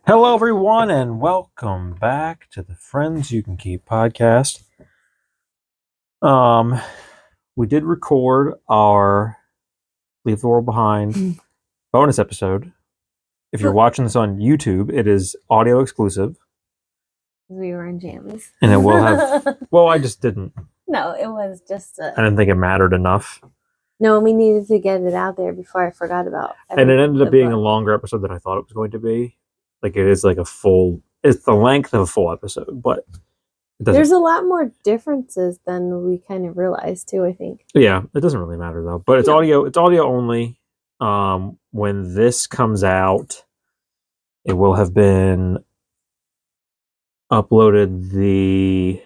Hello, everyone, and welcome back to the Friends You Can Keep podcast. Um, we did record our Leave the World Behind bonus episode. If you're watching this on YouTube, it is audio exclusive, We were in jammies. and it will have. Well, I just didn't. No, it was just I didn't think it mattered enough, No, we needed to get it out there before I forgot about and it ended up being a longer episode than I thought it was going to be. Like it is like a full. It's the length of a full episode, but there's a lot more differences than we kind of realized too, I think. Yeah, it doesn't really matter though. But it's audio. It's audio only. When this comes out, it will have been uploaded the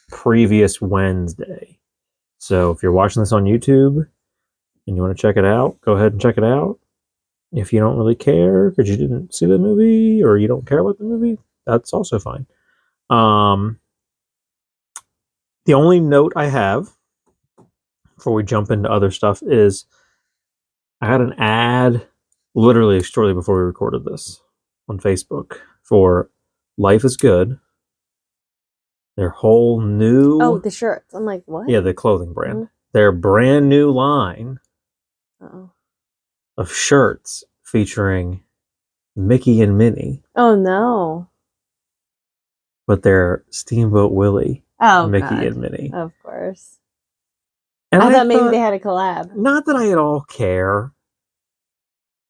previous Wednesday. So if you're watching this on YouTube and you want to check it out, go ahead and check it out. If you don't really care because you didn't see the movie or you don't care about the movie, that's also fine. The only note I have before we jump into other stuff is I had an ad literally shortly before we recorded this on Facebook for Life is Good. Their whole new... Oh, the shirts. I'm like, what? Yeah, the clothing brand. Mm-hmm. Their brand new line of shirts featuring Mickey and Minnie. Oh, no. But they're Steamboat Willie. Oh, Mickey God. and Minnie. Of course. And I thought maybe they had a collab. Not that I at all care.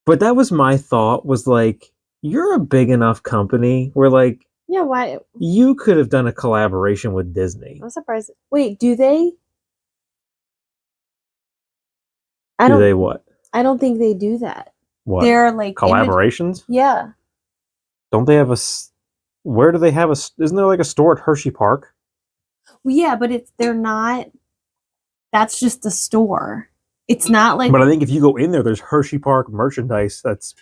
But that was my thought, was like, you're a big enough company where, like, yeah, why? You could have done a collaboration with Disney. I'm surprised. Wait, do they? Do they what? I don't think they do that. What? They're like collaborations? Yeah. Don't they have a... Where do they have a... Isn't there like a store at Hershey Park? Well, yeah, but they're not... That's just a store. It's not like... But I think if you go in there, there's Hershey Park merchandise that's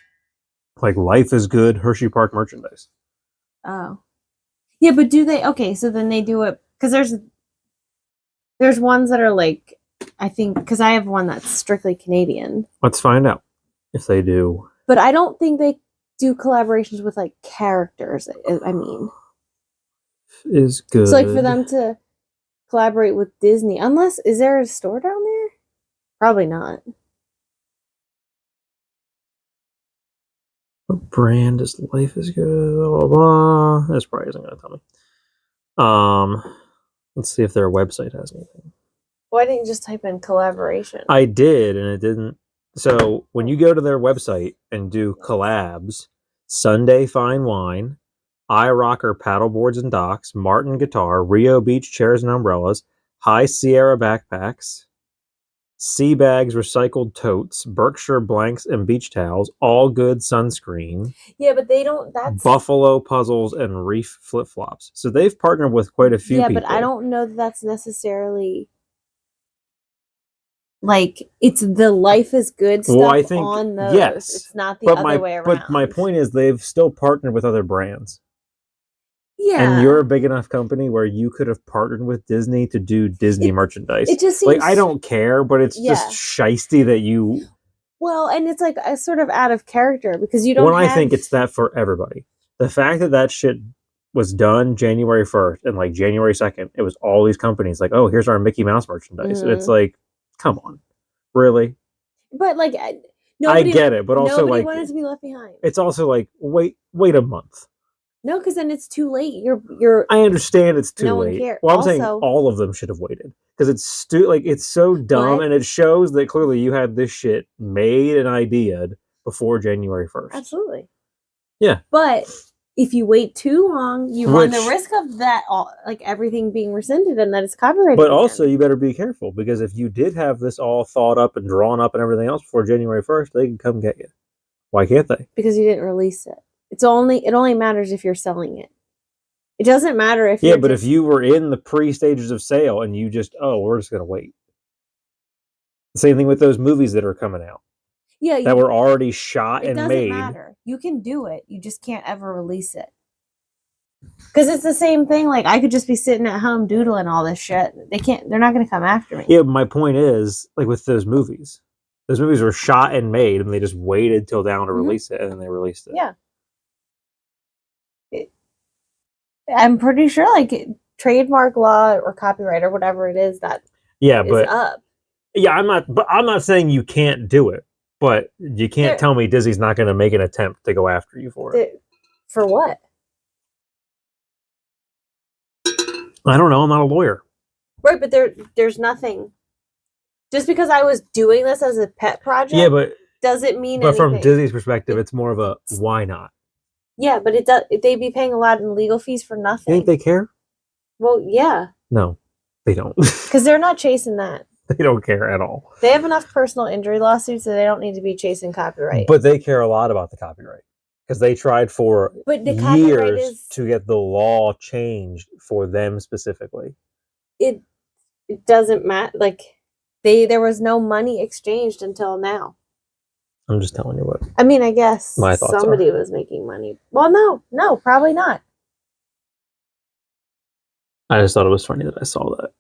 like Life is Good Hershey Park merchandise. Oh. Yeah, but do they... Okay, so then they do it... Because there's ones that are like... I think... Because I have one that's strictly Canadian. Let's find out if they do. But I don't think they do collaborations with like characters. I mean... Is good. So like for them to collaborate with Disney... Unless... Is there a store down there? Probably not. What brand is Life is Good? Blah, blah, blah. This probably isn't going to tell me. Let's see if their website has anything. Why didn't you just type in collaboration? I did, and it didn't. So when you go to their website and do collabs, Sunday Fine Wine, iRocker Paddleboards and Docks, Martin Guitar, Rio Beach Chairs and Umbrellas, High Sierra Backpacks, Sea Bags Recycled Totes, Berkshire Blanks and Beach Towels, All Good Sunscreen. Yeah, but they don't... That's... Buffalo Puzzles and Reef Flip-Flops. So they've partnered with quite a few people. Yeah, but I don't know that that's necessarily... Like, it's the Life is Good stuff on those. Yes. It's not the other way around. But my point is they've still partnered with other brands. Yeah. And you're a big enough company where you could have partnered with Disney to do Disney merchandise. It just seems... Like, I don't care, but it's just shysty that you... Well, and it's like a sort of out of character because you don't Well, I think it's that for everybody. The fact that shit was done January 1st and like January 2nd, it was all these companies like, oh, here's our Mickey Mouse merchandise. Mm-hmm. It's like, come on. Really? But like... I get it, but also nobody like... wanted to be left behind. It's also like, wait a month. No, because then it's too late. You're. I understand it's too late. One cares. Well, I'm saying all of them should have waited because it's so dumb, and it shows that clearly you had this shit made and ideaed before January 1st. Absolutely. Yeah. But if you wait too long, you run the risk of that, like everything being rescinded and that it's copyrighted. But also, you better be careful because if you did have this all thought up and drawn up and everything else before January 1st, they can come get you. Why can't they? Because you didn't release it. It only matters if you're selling it. It doesn't matter if you're but if you were in the pre-stages of sale and you just, we're just going to wait. Same thing with those movies that are coming out. Yeah. That were already shot and made. It doesn't matter. You can do it. You just can't ever release it. Because it's the same thing. Like, I could just be sitting at home doodling all this shit. They're not going to come after me. Yeah, my point is, like with those movies were shot and made and they just waited till down to release it and then they released it. Yeah. I'm pretty sure like trademark law or copyright or whatever it is that Yeah, is but up. yeah, I'm not saying you can't do it, but you can't There, tell me Disney's not going to make an attempt to go after you for it. for what? I don't know. I'm not a lawyer. Right, but there's nothing. Just because I was doing this as a pet project, Yeah, but doesn't mean from anything. Disney's perspective, it's more of a why not? Yeah, but it does. They'd be paying a lot in legal fees for You nothing. think they care? Well, yeah, No, they don't. because they're not chasing that. They don't care at all. They have enough personal injury lawsuits that they don't need to be chasing copyright. But they care a lot about the copyright because they tried for But the copyright years to get the law changed for them specifically. It doesn't matter. Like there was no money exchanged until now. I'm just telling you what. I mean, I guess my thoughts somebody was making money. Well, no, probably not. I just thought it was funny that I saw that.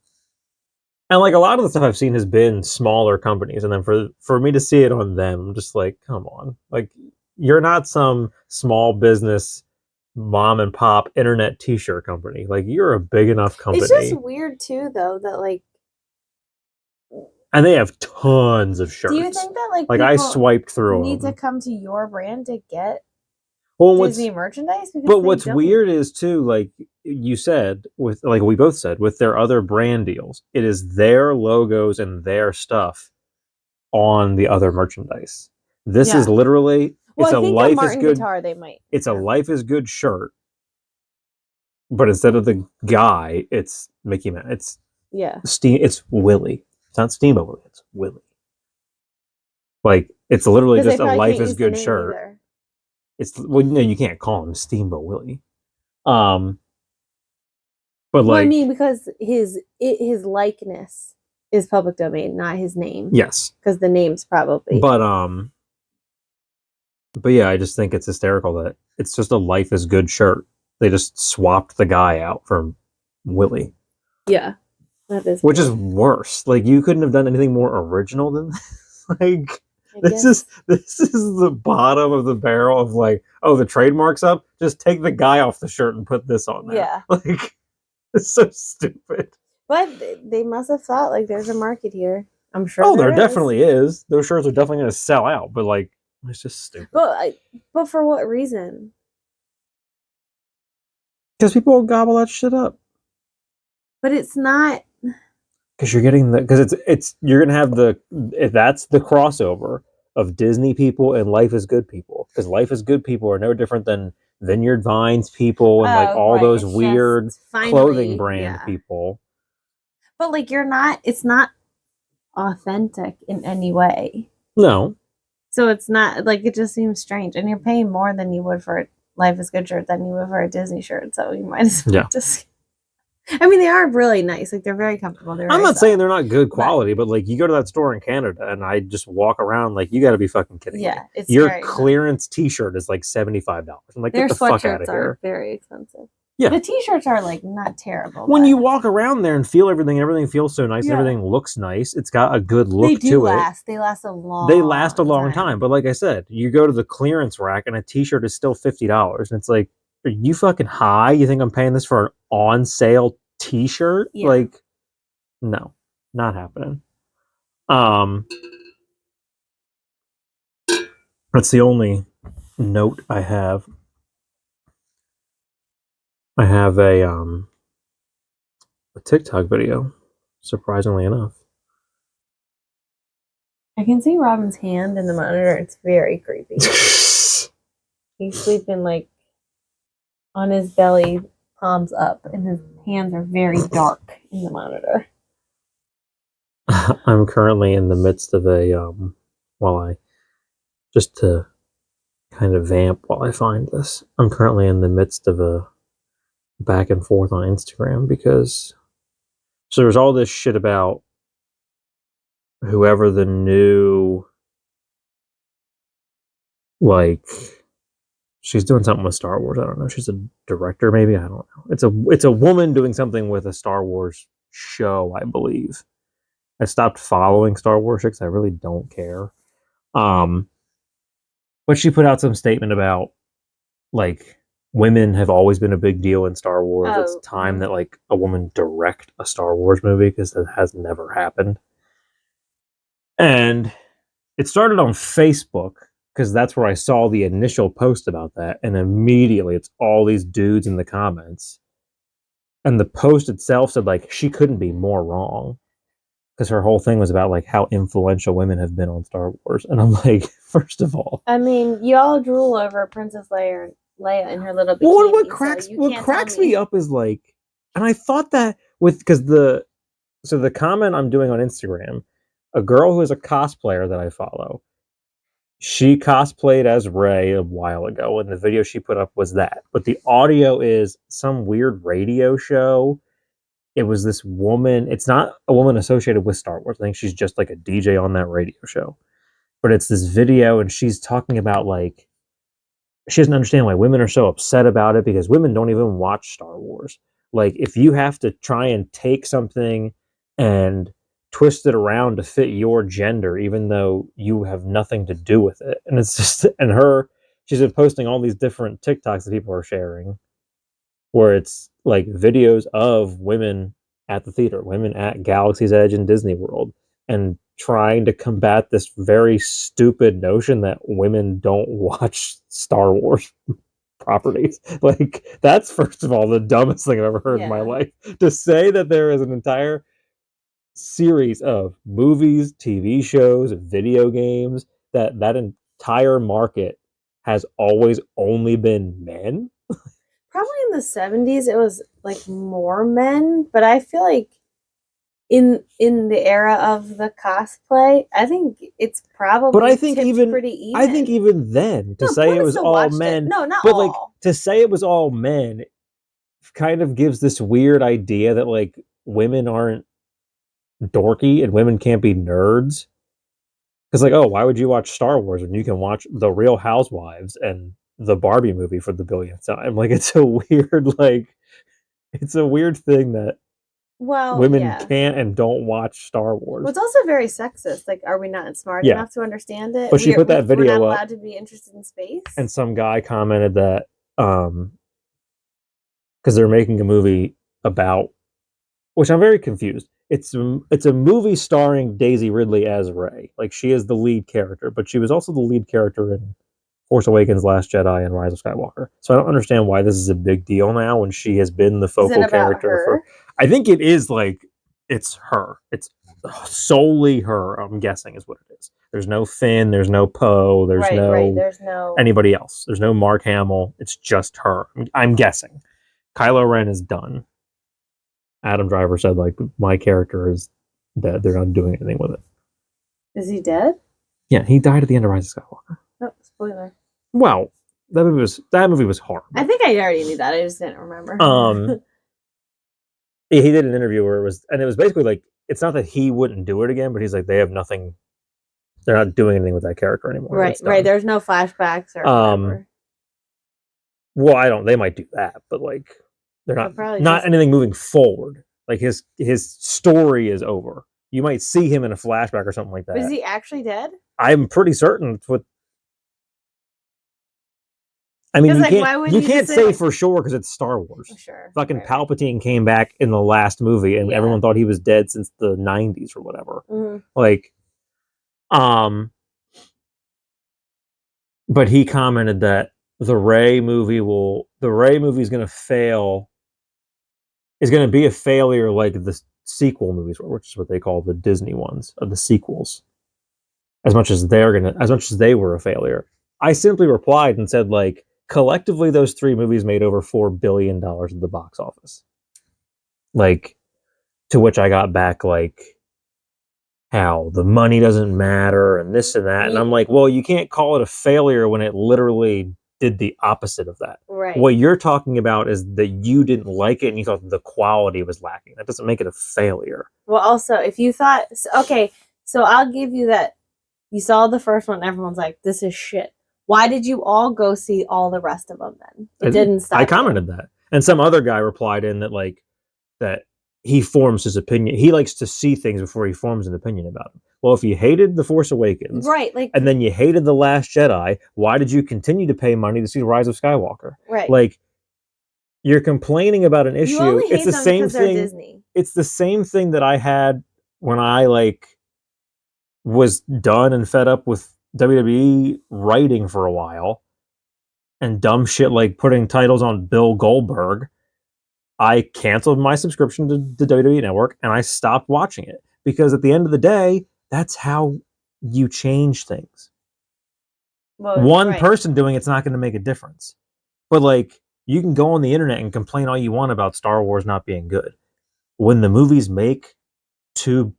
And like a lot of the stuff I've seen has been smaller companies, and then for me to see it on them, I'm just like, come on, like you're not some small business mom and pop internet t-shirt company. Like you're a big enough company. It's just weird too, though, that like, and they have tons of shirts. do you think that like I swiped through need them. to come to your brand to get Disney merchandise? Because but what's weird is too, like you said, with like we both said, with their other brand deals, it is their logos and their stuff on the other merchandise. This is literally it's a Life is Good guitar, they might. It's a Life is Good shirt, but instead of the guy, it's Mickey Mouse. It's It's Willie. It's not Steamboat Willie. It's Willie. Like it's literally just a Life is Good shirt. Either. It's well, no, you can't call him Steamboat Willie. But well, like, I mean, because his likeness is public domain, not his name. Yes, because the name's probably. But yeah, I just think it's hysterical that it's just a Life is Good shirt. They just swapped the guy out for Willie. Yeah, that is. Which is worse. Like you couldn't have done anything more original than this. Like this is the bottom of the barrel of like, oh, the trademark's up. Just take the guy off the shirt and put this on there. Yeah, like it's so stupid. But they must have thought like there's a market here. I'm sure. Oh, there definitely is. Those shirts are definitely going to sell out. But like, it's just stupid. But for what reason? Because people will gobble that shit up. But it's not. Because you're getting it's you're gonna have that's the crossover of Disney people and Life is Good people. Because Life is Good people are no different than Vineyard Vines people and like all those weird clothing brand people. But like it's not authentic in any way. No. So it's not like it just seems strange, and you're paying more than you would for a Life is Good shirt than you would for a Disney shirt. So you might as well just. I mean, they are really nice. Like they're very comfortable. I'm not saying they're not good quality, but like you go to that store in Canada, and I just walk around like you got to be fucking kidding me. Yeah, it's your clearance T-shirt is like $75. I'm like, get the fuck out of here. Are very expensive. Yeah, the T-shirts are like not terrible. When you walk around there and feel everything feels so nice. Everything looks nice. It's got a good look to it. They last a long. They last a long time. But like I said, you go to the clearance rack and a T-shirt is still $50, and it's like, are you fucking high? You think I'm paying this for an on sale T-shirt? Yeah. Like, no, not happening. That's the only note I have. I have a TikTok video, surprisingly enough. I can see Robin's hand in the monitor. It's very creepy. He's sleeping like on his belly, palms up, and his hands are very dark in the monitor. I'm currently in the midst of just to kind of vamp while I find this. I'm currently in the midst of a back and forth on Instagram because so there's all this shit about whoever the new she's doing something with Star Wars. I don't know. She's a director, maybe. I don't know. It's a woman doing something with a Star Wars show, I believe. I stopped following Star Wars because I really don't care. But she put out some statement about like women have always been a big deal in Star Wars. It's Oh, time that like a woman direct a Star Wars movie because that has never happened. And it started on Facebook because that's where I saw the initial post about that, and immediately it's all these dudes in the comments. And the post itself said like she couldn't be more wrong because her whole thing was about like how influential women have been on Star Wars. And I'm like, first of all, I mean, you all drool over Princess Leia in her little bikini. well, So what can't cracks tell me up is like, and I thought that with because the comment I'm doing on Instagram, a girl who is a cosplayer that I follow, she cosplayed as Rey a while ago, and the video she put up was that. But the audio is some weird radio show. It was this woman. It's not a woman associated with Star Wars. I think she's just like a DJ on that radio show. But it's this video, and she's talking about like she doesn't understand why women are so upset about it because women don't even watch Star Wars. Like, if you have to try and take something and twist it around to fit your gender, even though you have nothing to do with it. And it's just, and she's been posting all these different TikToks that people are sharing where it's like videos of women at the theater, women at Galaxy's Edge and Disney World, and trying to combat this very stupid notion that women don't watch Star Wars properties. Like, that's first of all the dumbest thing I've ever heard in my life. To say that there is an entire series of movies, TV shows, video games that entire market has always only been men. Probably in the 70s it was like more men, but I feel like in the era of the cosplay, I think it's probably but I think even pretty even. I think even then to say it was all men, no, not but all. like to say it was all men kind of gives this weird idea that like women aren't dorky and women can't be nerds. Because like, oh, why would you watch Star Wars when you can watch The Real Housewives and the Barbie movie for the billionth time? Like, it's a weird thing that women can't and don't watch Star Wars. Well, it's also very sexist. Like, are we not smart enough to understand it? But she put that video we're not up, allowed to be interested in space. and some guy commented that because they're making a movie about, which I'm very confused. It's a movie starring Daisy Ridley as Rey. Like, she is the lead character, but she was also the lead character in Force Awakens, Last Jedi, and Rise of Skywalker. So I don't understand why this is a big deal now when she has been the focal character for. I think it is like it's her. It's solely her. I'm guessing is what it is. There's no Finn. There's no Poe. There's no anybody else. There's no Mark Hamill. It's just her. I'm guessing. Kylo Ren is done. Adam Driver said like my character is dead. They're not doing anything with it. Is he dead? Yeah, he died at the end of Rise of Skywalker. Oh, spoiler. Well, that movie was horrible. I think I already knew that. I just didn't remember. He did an interview where it was basically like, it's not that he wouldn't do it again, but he's like, they have nothing. They're not doing anything with that character anymore. Right. There's no flashbacks or whatever. Well, they might do that, but like, they're not anything moving forward. Like his story is over. You might see him in a flashback or something like that. But is he actually dead? I'm pretty certain it's what. I mean, you can't say for sure because it's Star Wars. Sure. Fucking Palpatine came back in the last movie, and everyone thought he was dead since the 90s or whatever. Mm-hmm. Like, but he commented that the Rey movie is going to fail. Is going to be a failure like the sequel movies were, which is what they call the Disney ones, of the sequels. As much as they were a failure. I simply replied and said, like, collectively those three movies made over $4 billion at the box office. Like, to which I got back, like, how the money doesn't matter and this and that. And I'm like, well, you can't call it a failure when it literally did the opposite of that. Right. What you're talking about is that you didn't like it and you thought the quality was lacking. That doesn't make it a failure. Well, also, if you thought, okay, so I'll give you that you saw the first one, everyone's like, this is shit. Why did you all go see all the rest of them then? It didn't stop. I commented that. And some other guy replied in that, like, that he forms his opinion. He likes to see things before he forms an opinion about them. Well, if you hated The Force Awakens, right, like, and then you hated The Last Jedi, why did you continue to pay money to see The Rise of Skywalker? right. Like, you're complaining about an issue. You only hate It's the them same because they're thing. Disney. It's the same thing that I had when I like was done and fed up with WWE writing for a while and dumb shit like putting titles on Bill Goldberg. I canceled my subscription to the WWE Network and I stopped watching it because at the end of the day, that's how you change things. Well, One right. person doing it's not going to make a difference. But like, you can go on the internet and complain all you want about Star Wars not being good. When the movies make $2+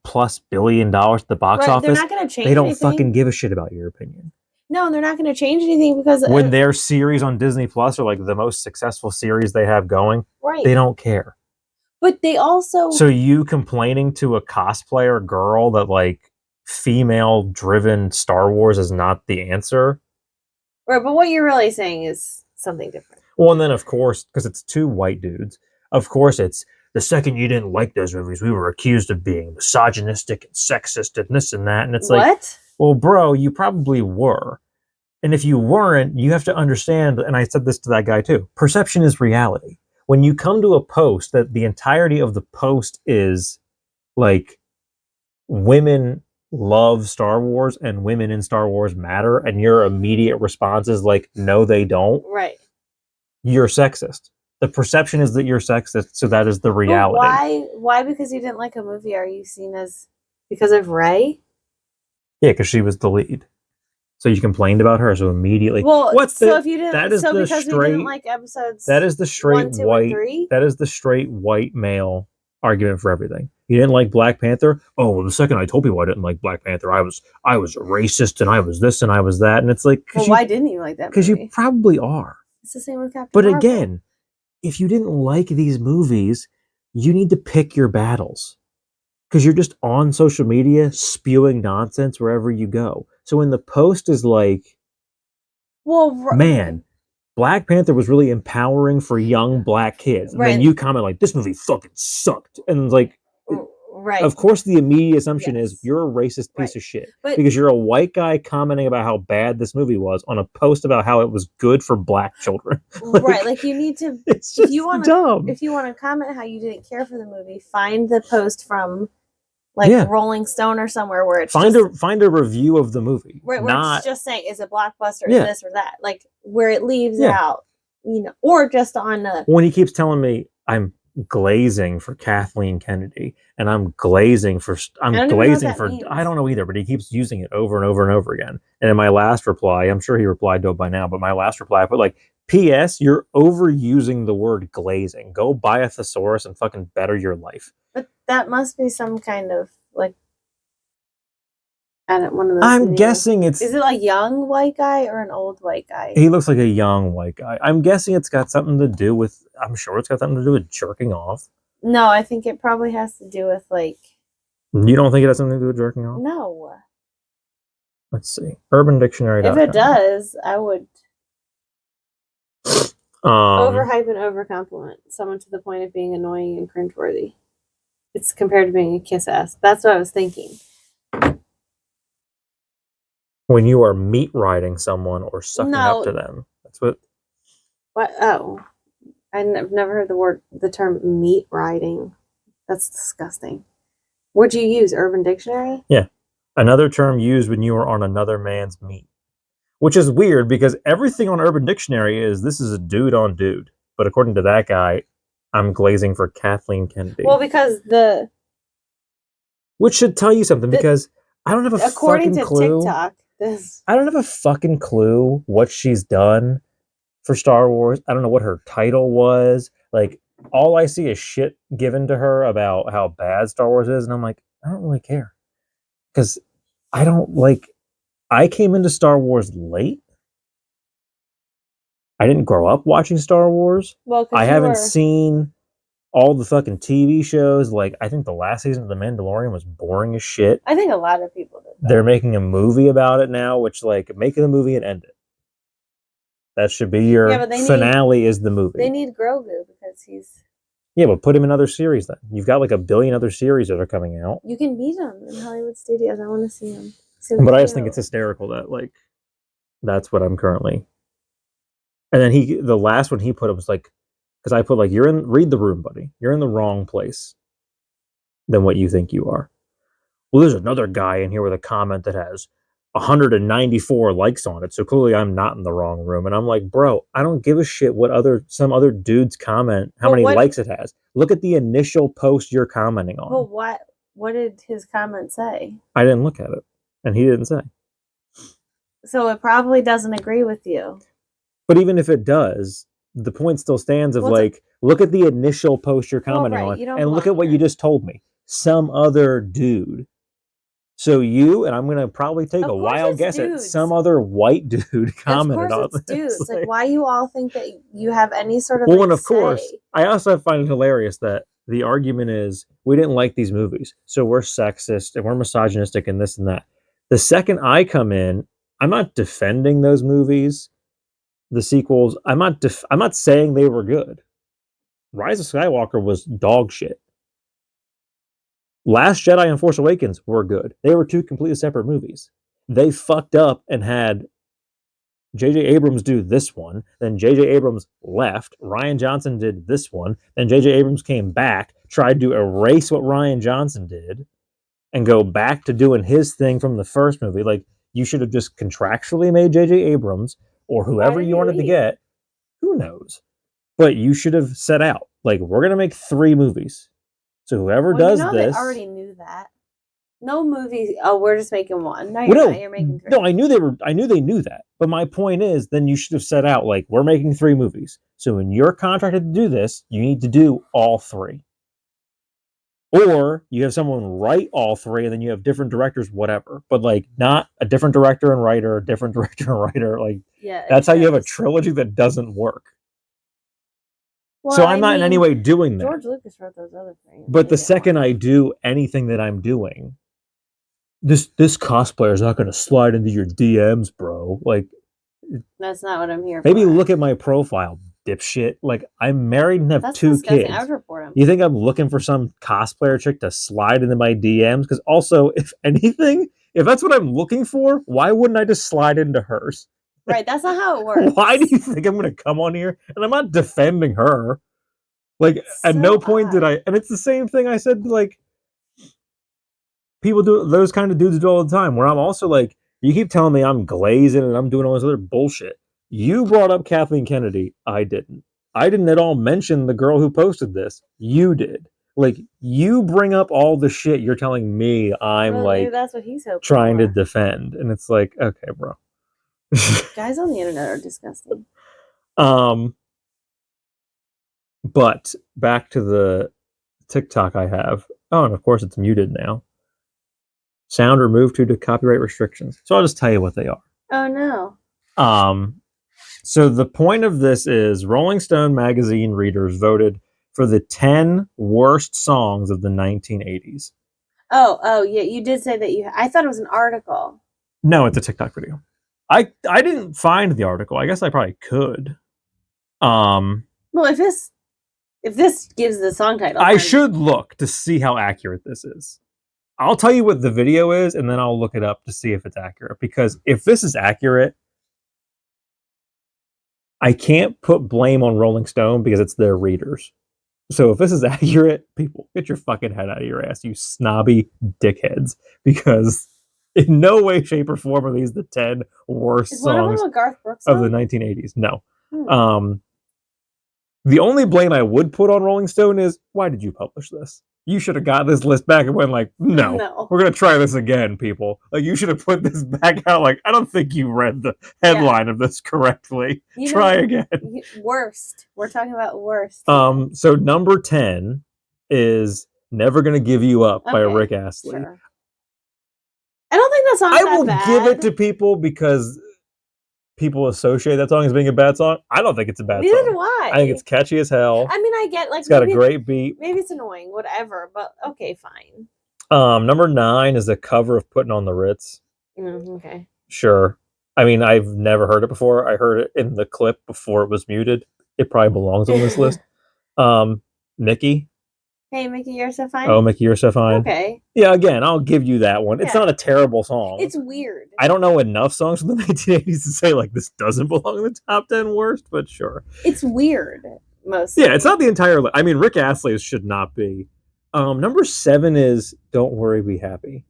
billion at the box Right, they're office, not going to change they don't anything. fucking give a shit about your opinion. No, they're not going to change anything because When their series on Disney Plus are like the most successful series they have going, right. they don't care. But they also So you complaining to a cosplayer girl that like female driven Star Wars is not the answer. right, but what you're really saying is something different. Well, and then of course, because it's two white dudes, of course it's the second you didn't like those movies, we were accused of being misogynistic and sexist and this and that. And it's like, What? well, bro, you probably were. And if you weren't, you have to understand, and I said this to that guy too, perception is reality. When you come to a post that the entirety of the post is like women love Star Wars and women in Star Wars matter, and your immediate response is like, no, they don't, Right. you're sexist. The perception is that you're sexist, so that is the reality. But why because you didn't like a movie are you seen as because of Rey? Yeah, because she was the lead. So you complained about her, so immediately. Well, what's so the, if you didn't, that is so the because we straight, didn't like episodes, that is the straight 1, 2, white, and 3. that is the straight white male argument for everything. You didn't like Black Panther? Oh, well, the second I told people I didn't like Black Panther, I was a racist and I was this and I was that, and it's like, Well, why didn't you like that movie? Because you probably are. It's the same with Captain But Marvel. again, if you didn't like these movies, you need to pick your battles. Because you're just on social media spewing nonsense wherever you go. So when the post is like, well, man, Black Panther was really empowering for young black kids. And then you comment like, this movie fucking sucked. And it's like, right. Of course, the immediate assumption Yes. is you're a racist piece Right. of shit. But- because you're a white guy commenting about how bad this movie was on a post about how it was good for black children. Right, like you need to, It's just if you want dumb. to comment how you didn't care for the movie, find the post from Yeah. Rolling Stone or somewhere where it's Find a review of the movie. where it's just saying is it blockbuster, Yeah. is this or that, like where it leaves Yeah. out, or just on a. When he keeps telling me I'm glazing for Kathleen Kennedy and I'm glazing for I don't know either, but he keeps using it over and over and over again. And in my last reply, I'm sure he replied to it by now, but my last reply I put like, P.S. You're overusing the word glazing. Go buy a thesaurus and fucking better your life. But that must be some kind of like, one of those. I'm guessing it's. Is it a young white guy or an old white guy? He looks like a young white guy. I'm guessing it's got something to do with. I'm sure it's got something to do with jerking off. No, I think it probably has to do with like. You don't think it has something to do with jerking off? No. Let's see. Urban Dictionary. If it does, I would. Overhype and overcompliment someone to the point of being annoying and cringeworthy. It's compared to being a kiss ass. That's what I was thinking. When you are meat riding someone or sucking up to them. That's what. What? Oh. I've never heard the term meat riding. That's disgusting. What'd you use? Urban Dictionary? Yeah. Another term used when you are on another man's meat. Which is weird because everything on Urban Dictionary is this is a dude on dude. But according to that guy, I'm glazing for Kathleen Kennedy. Well, because which should tell you something because I don't have a fucking clue. TikTok, I don't have a fucking clue what she's done for Star Wars. I don't know what her title was. Like, all I see is shit given to her about how bad Star Wars is, and I'm like, I don't really care. Because I came into Star Wars late. I didn't grow up watching Star Wars. Well, I haven't seen all the fucking TV shows. Like, I think the last season of The Mandalorian was boring as shit. I think a lot of people did that. They're making a movie about it now, which, like, make the movie and end it. That should be your finale is the movie. They need Grogu because he's Yeah, but put him in other series then. You've got like a billion other series that are coming out. You can meet him in Hollywood Studios. I want to see him. So But I just cute. think it's hysterical that like that's what I'm currently. And then the last one he put up was like, because I put like, read the room, buddy. You're in the wrong place than what you think you are. Well, there's another guy in here with a comment that has 194 likes on it, so clearly I'm not in the wrong room. And I'm like, bro, I don't give a shit what some other dude's comment, how many likes it has. Look at the initial post you're commenting on. Well, what did his comment say? I didn't look at it, and he didn't say. So it probably doesn't agree with you. But even if it does, the point still stands of look at the initial post you're commenting on, and look at what you just told me. Some other dude. So you, and I'm going to probably take a wild guess at some other white dude commented on this. Dudes. Like, why you all think that you have any sort of and of course, I also find it hilarious that the argument is we didn't like these movies, so we're sexist and we're misogynistic and this and that. The second I come in, I'm not defending those movies, the sequels. I'm not saying they were good. Rise of Skywalker was dog shit. Last Jedi and Force Awakens were good. They were two completely separate movies. They fucked up and had J.J. Abrams do this one. Then J.J. Abrams left. Rian Johnson did this one. Then J.J. Abrams came back, tried to erase what Rian Johnson did, and go back to doing his thing from the first movie. Like, you should have just contractually made J.J. Abrams or whoever you wanted to get. Who knows? But you should have set out. Like, we're going to make 3 movies. So whoever does this, they already knew that. No movie. Oh, we're just making one. No, you're making 3. No, I knew they knew that. But my point is, then you should have set out like we're making 3 movies. So when you're contracted to do this, you need to do all 3. Or you have someone write all 3, and then you have different directors, whatever. But like not a different director and writer, a different director and writer. Like that's how you have a trilogy that doesn't work. Well, so I'm not in any way doing that. George Lucas wrote those other things. But the second I do anything that I'm doing, this cosplayer is not going to slide into your DMs, bro. Like, that's not what I'm here for. Maybe look at my profile, dipshit. Like, I'm married and have 2 kids. I would report him. You think I'm looking for some cosplayer chick to slide into my DMs? Because also, if anything, if that's what I'm looking for, why wouldn't I just slide into hers? Right, that's not how it works. Why do you think I'm going to come on here? And I'm not defending her. Like, at no point did I... And it's the same thing I said, like... People do... Those kind of dudes do all the time, where I'm also like, you keep telling me I'm glazing and I'm doing all this other bullshit. You brought up Kathleen Kennedy. I didn't. I didn't at all mention the girl who posted this. You did. Like, you bring up all the shit you're telling me I'm, like... that's what he's hoping trying to defend. And it's like, okay, bro. Guys on the internet are disgusting. But back to the TikTok I have. Oh, and of course it's muted now. Sound removed due to copyright restrictions. So I'll just tell you what they are. Oh no. So the point of this is Rolling Stone magazine readers voted for the 10 worst songs of the 1980s. Oh yeah, you did say that I thought it was an article. No, it's a TikTok video. I didn't find the article. I guess I probably could. Well, if this gives the song title, I should look to see how accurate this is. I'll tell you what the video is, and then I'll look it up to see if it's accurate. Because if this is accurate, I can't put blame on Rolling Stone because it's their readers. So if this is accurate, people, get your fucking head out of your ass, you snobby dickheads. Because in no way, shape, or form are these the 10 worst songs of the 1980s. No. The only blame I would put on Rolling Stone is, why did you publish this? You should have got this list back and went like, no. We're going to try this again, people. Like, you should have put this back out. Like, I don't think you read the headline of this correctly. Try again. Worst. We're talking about worst. So number 10 is Never Gonna Give You Up by Rick Astley. Sure. I don't think that song's that bad. I will give it to people because people associate that song as being a bad song. I don't think it's a bad song. Neither do I. I think it's catchy as hell. I mean, I get like it's got a great beat. Maybe it's annoying, whatever, but okay, fine. Number 9 is a cover of Putting on the Ritz. Okay. Sure. I mean, I've never heard it before. I heard it in the clip before it was muted. It probably belongs on this list. Mickey. Hey, Mickey, you're so fine. Oh, Mickey, you're so fine. Okay. Yeah, again, I'll give you that one. It's Yeah. not a terrible song. It's weird. I don't know enough songs from the 1980s to say like this doesn't belong in the top 10 worst, but sure. It's weird, mostly. Yeah, it's not the entire I mean, Rick Astley's should not be. Number 7 is Don't Worry, Be Happy.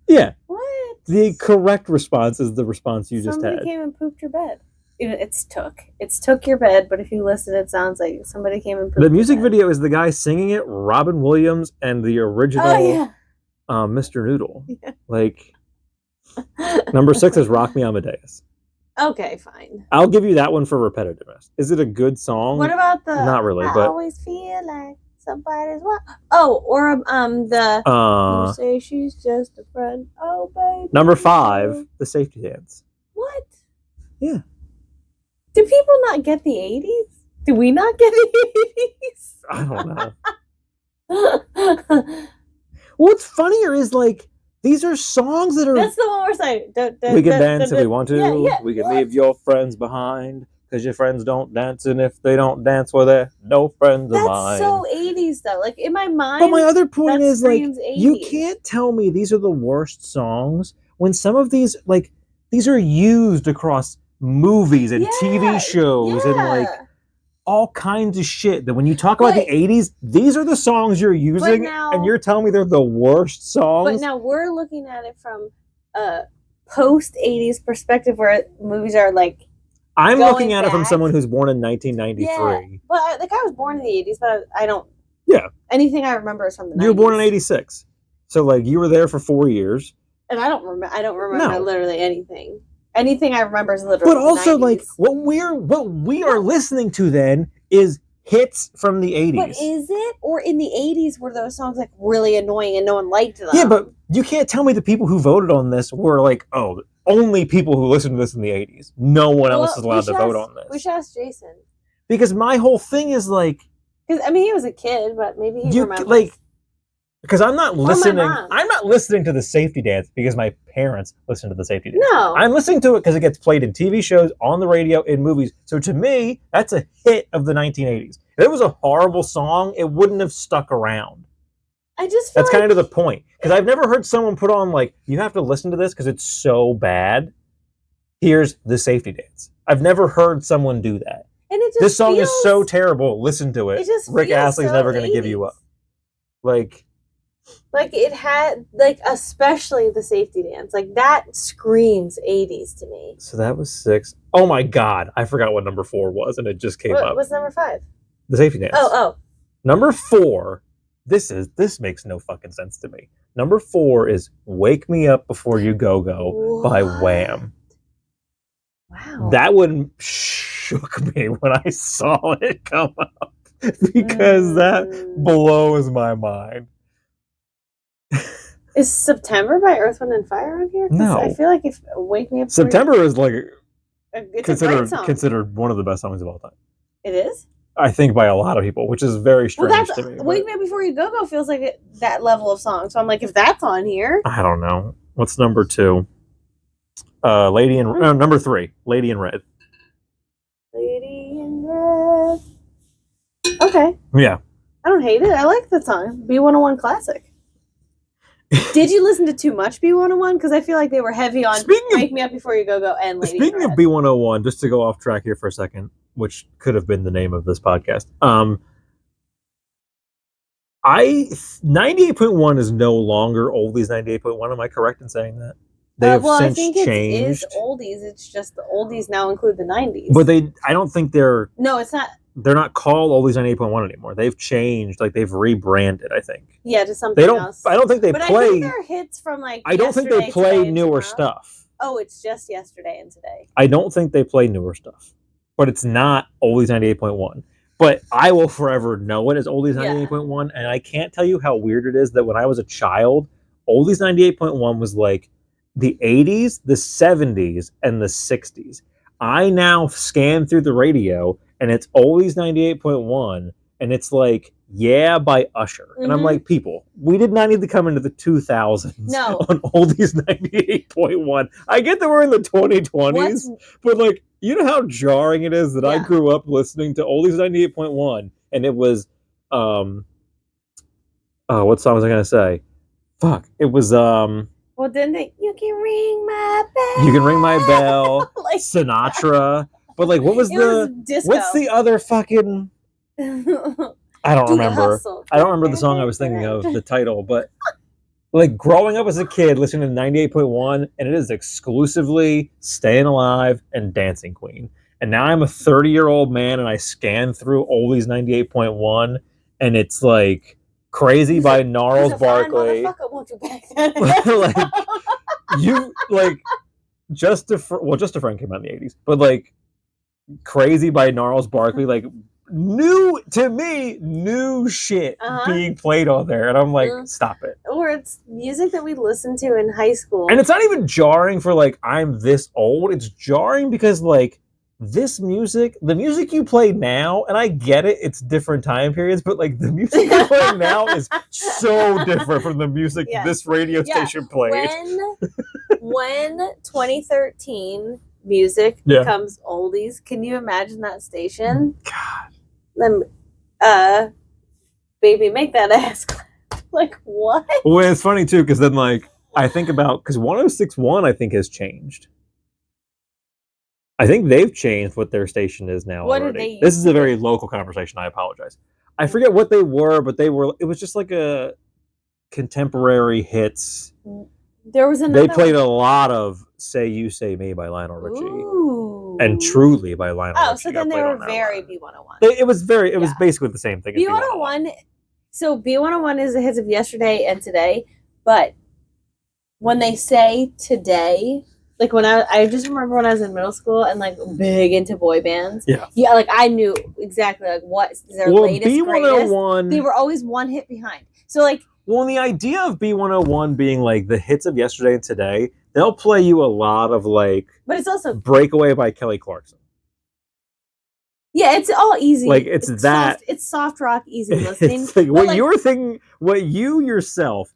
Yeah. What? The correct response is the response you just had. Somebody came and pooped your bed. It's took your bed, but if you listen, it sounds like somebody came and pooped The music your bed. video is the guy singing it, Robin Williams, and the original Mr. Noodle. Yeah. Like, number 6 is Rock Me Amadeus. Okay, fine. I'll give you that one for repetitiveness. Is it a good song? What about the Not really, I but always feel like somebody's what? Oh, or the you say she's just a friend. Oh, baby. Number 5, The Safety Dance. What? Yeah. Do people not get the 80s? Do we not get the 80s? I don't know. What's funnier is like these are songs that are. That's the one we're saying. We can dance if we want to. Yeah, we can leave your friends behind because your friends don't dance, and if they don't dance, well, they're no friends of mine. That's so 80s though. Like in my mind. But my other point is like 80s. you can't tell me these are the worst songs when some of these like these are used across movies and TV shows and like all kinds of shit that when you talk about the 80s, these are the songs you're using and you're telling me they're the worst songs. But now we're looking at it from a post 80s perspective where movies are like I'm looking at it from someone who's born in 1993. Yeah. But like I was born in the 80s, but I don't anything I remember is from the 90s. You were born in 86. So like you were there for 4 years. And I don't remember literally anything. Anything I remember is literally. But also, 90s. like what we are listening to then is hits from the 80s. But is it? Or in the 80s were those songs like really annoying and no one liked them? Yeah, but you can't tell me the people who voted on this were like, oh, only people who listened to this in the 80s. No one else is allowed to vote on this. We should ask Jason. Because my whole thing is like, because I mean he was a kid, but maybe he remembers. Because I'm not listening. I'm not listening to the Safety Dance because my parents listen to the Safety Dance. No, I'm listening to it because it gets played in TV shows, on the radio, in movies. So to me, that's a hit of the 1980s. If it was a horrible song, it wouldn't have stuck around. I just feel that's kind of the point. Because I've never heard someone put on like, you have to listen to this because it's so bad. Here's the Safety Dance. I've never heard someone do that. And it just this song is so terrible. Listen to it. Rick Astley's never going to give you up. Like it had, like especially the Safety Dance, like that screams 80s to me. So that was 6. Oh my God, I forgot what number 4 was, and it just came up. What's number 5? The Safety Dance. Oh. Number 4. This makes no fucking sense to me. Number 4 is "Wake Me Up Before You Go Go" by Wham. Wow. That one shook me when I saw it come up because that blows my mind. Is September by Earth, Wind, and Fire on here? No. I feel like if Wake Me Up... September is like it's considered one of the best songs of all time. It is? I think by a lot of people, which is very strange to me. Wake Me Up Before You Go Go feels like that level of song. So I'm like, if that's on here... I don't know. What's number 2? Number 3, Lady in Red. Lady in Red. Okay. Yeah. I don't hate it. I like that song. B101 classic. Did you listen to too much B101? Because I feel like they were heavy on Wake Me Up Before You Go Go and Lady Speaking of B101, just to go off track here for a second, which could have been the name of this podcast. 98.1 is no longer Oldies 98.1. Am I correct in saying that? They have since I think changed. It is Oldies. It's just the Oldies now include the 90s. But I don't think they're... No, it's not. They're not called Oldies 98.1 anymore. They've changed. Like, they've rebranded, I think. Yeah, to something else. I don't think they play... I think they're hits from, like, I don't think they play newer stuff. Oh, it's just yesterday and today. I don't think they play newer stuff. But it's not Oldies 98.1. But I will forever know it as Oldies 98.1. And I can't tell you how weird it is that when I was a child, Oldies 98.1 was like the 80s, the 70s, and the 60s. I now scan through the radio, and it's Oldies 98.1, and it's like, Yeah by Usher. And I'm like, people, we did not need to come into the 2000s on Oldies 98.1. I get that we're in the 2020s, but like, you know how jarring it is that I grew up listening to Oldies 98.1, and it was what song was I gonna say? Fuck. It was Well, didn't they? You can ring my bell. You Can Ring My Bell, Like, Sinatra. But like, what was it was disco. what's the other fucking? I don't Do the remember. hustle. I don't remember the song I was thinking of, the title, but like growing up as a kid listening to 98.1, and it is exclusively Staying Alive and Dancing Queen. And now I'm a 30-year-old man and I scan through Oldies 98.1 and it's like Crazy by Gnarls Barkley. Won't you back that Just a Friend came out in the 80s, but like Crazy by Gnarls Barkley, like new shit being played on there, and I'm like, stop it. Or it's music that we listened to in high school, and it's not even jarring for like I'm this old. It's jarring because like this music, the music you play now, and I get it, it's different time periods, but like the music you're playing now is so different from the music this radio station played. When 2013 music becomes oldies, can you imagine that station? God. Then, baby, make that ass clap. Like, what? Well, it's funny too, because then like I think about, because 106.1 I think has changed. I think they've changed what their station is now already. This is a very local conversation. I apologize. I forget what they were, but it was just like a contemporary hits. There was another. They played a lot of "Say You Say Me" by Lionel Richie. Ooh. And "Truly" by Lionel Richie. Oh, so then they were very B101. It was basically the same thing. B101. So B101 is the hits of yesterday and today, but when they say today, like when I just remember when I was in middle school and like big into boy bands. Yeah, like I knew exactly like what their latest B101, greatest. They were always one hit behind. So like, well, the idea of B101 being like the hits of yesterday and today, they'll play you a lot of like, but it's also Breakaway by Kelly Clarkson. Yeah, it's all easy. Like it's that. It's soft rock, easy listening. It's like what you're thinking, what you yourself,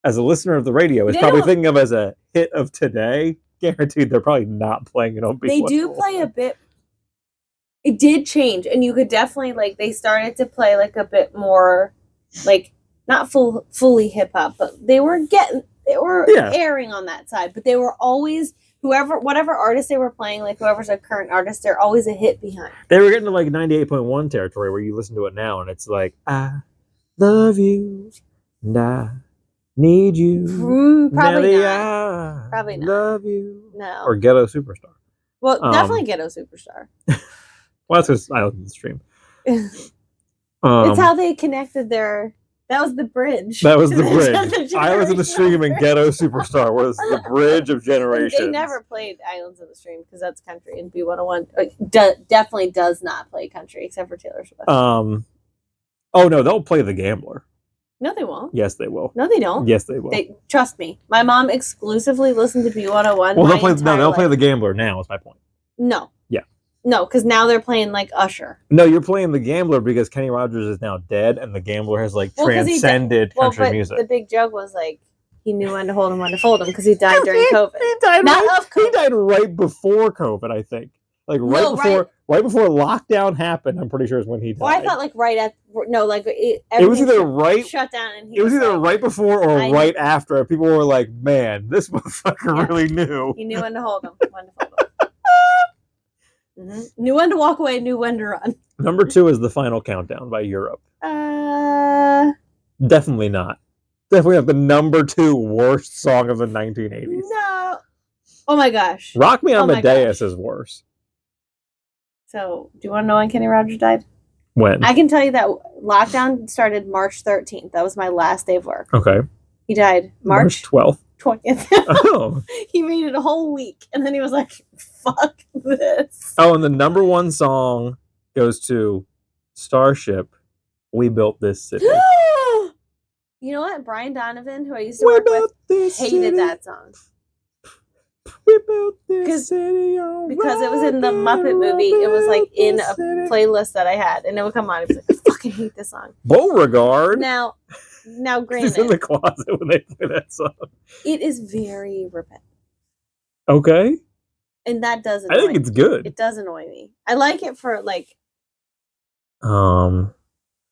as a listener of the radio, is probably thinking of as a hit of today. Guaranteed, they're probably not playing it on B101. They do play a bit. It did change, and you could definitely like they started to play like a bit more, like not fully hip hop, but they were airing on that side. But they were always whatever artist they were playing, like whoever's a current artist, they're always a hit behind. They were getting to like 98.1 territory where you listen to it now, and it's like I love you, and I need you. Probably not. Probably not. Love you. No. Or Ghetto Superstar. Well, definitely Ghetto Superstar. Well, that's because I was in the stream. It's how they connected their. That was the bridge. That was the bridge. Islands in the Stream and Ghetto Superstar was the bridge of generations. They never played Islands in the Stream because that's country, and B101 definitely does not play country except for Taylor Swift. Oh no, they'll play The Gambler. No, they won't. Yes, they will. No, they don't. Yes, they will. Trust me. My mom exclusively listened to B101. Well, they'll play The Gambler now. Is my point. No. Yeah. No, because now they're playing like Usher. No, you're playing The Gambler because Kenny Rogers is now dead, and The Gambler has like transcended country music. The big joke was like he knew when to hold him, when to fold him, because he died during COVID. He died right before COVID, I think. Like right before lockdown happened, I'm pretty sure is when he died. Well, I thought like it was either right shut down, and it was either right before or right after. People were like, "Man, this motherfucker really knew." He knew when to hold him, when to fold him. Knew when to walk away, knew when to run. Number 2 is The Final Countdown by Europe. Definitely not. Definitely not the number 2 worst song of the 1980s. No. Oh my gosh. Rock Me Amadeus is worse. So, do you want to know when Kenny Rogers died? When? I can tell you that lockdown started March 13th. That was my last day of work. Okay. He died March 12th. 20th. Oh. He made it a whole week, and then he was like, fuck this. Oh, and the number 1 song goes to Starship, We Built This City. You know what? Brian Donovan, who I used to work with, hated that song. We built this city because it was in the Muppet movie. It was like in a playlist that I had, and it would come on. It was like, I fucking hate this song. Beauregard. Now, granted, he's in the closet when they play that song. It is very repetitive. Okay. And that does annoy me. I think it's good. It does annoy me. I like it for like.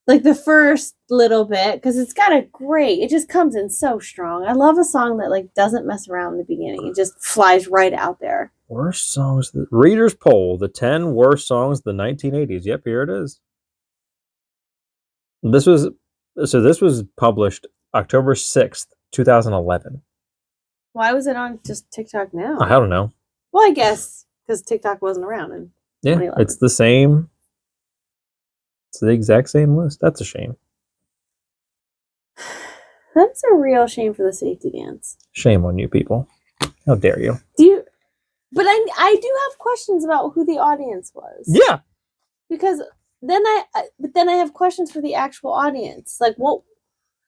like the first little bit, because it's got a great, it just comes in so strong. I love a song that like doesn't mess around in the beginning. It just flies right out there. Worst songs. Readers poll: the 10 worst songs of the 1980s. Yep, here it is. This was published October 6th, 2011. Why was it on just TikTok now? I don't know. Well, I guess because TikTok wasn't around in 2011. It's the same. It's the exact same list. That's a shame. That's a real shame for the safety dance. Shame on you people. How dare you? But I do have questions about who the audience was. Yeah. Because then I have questions for the actual audience. Like what?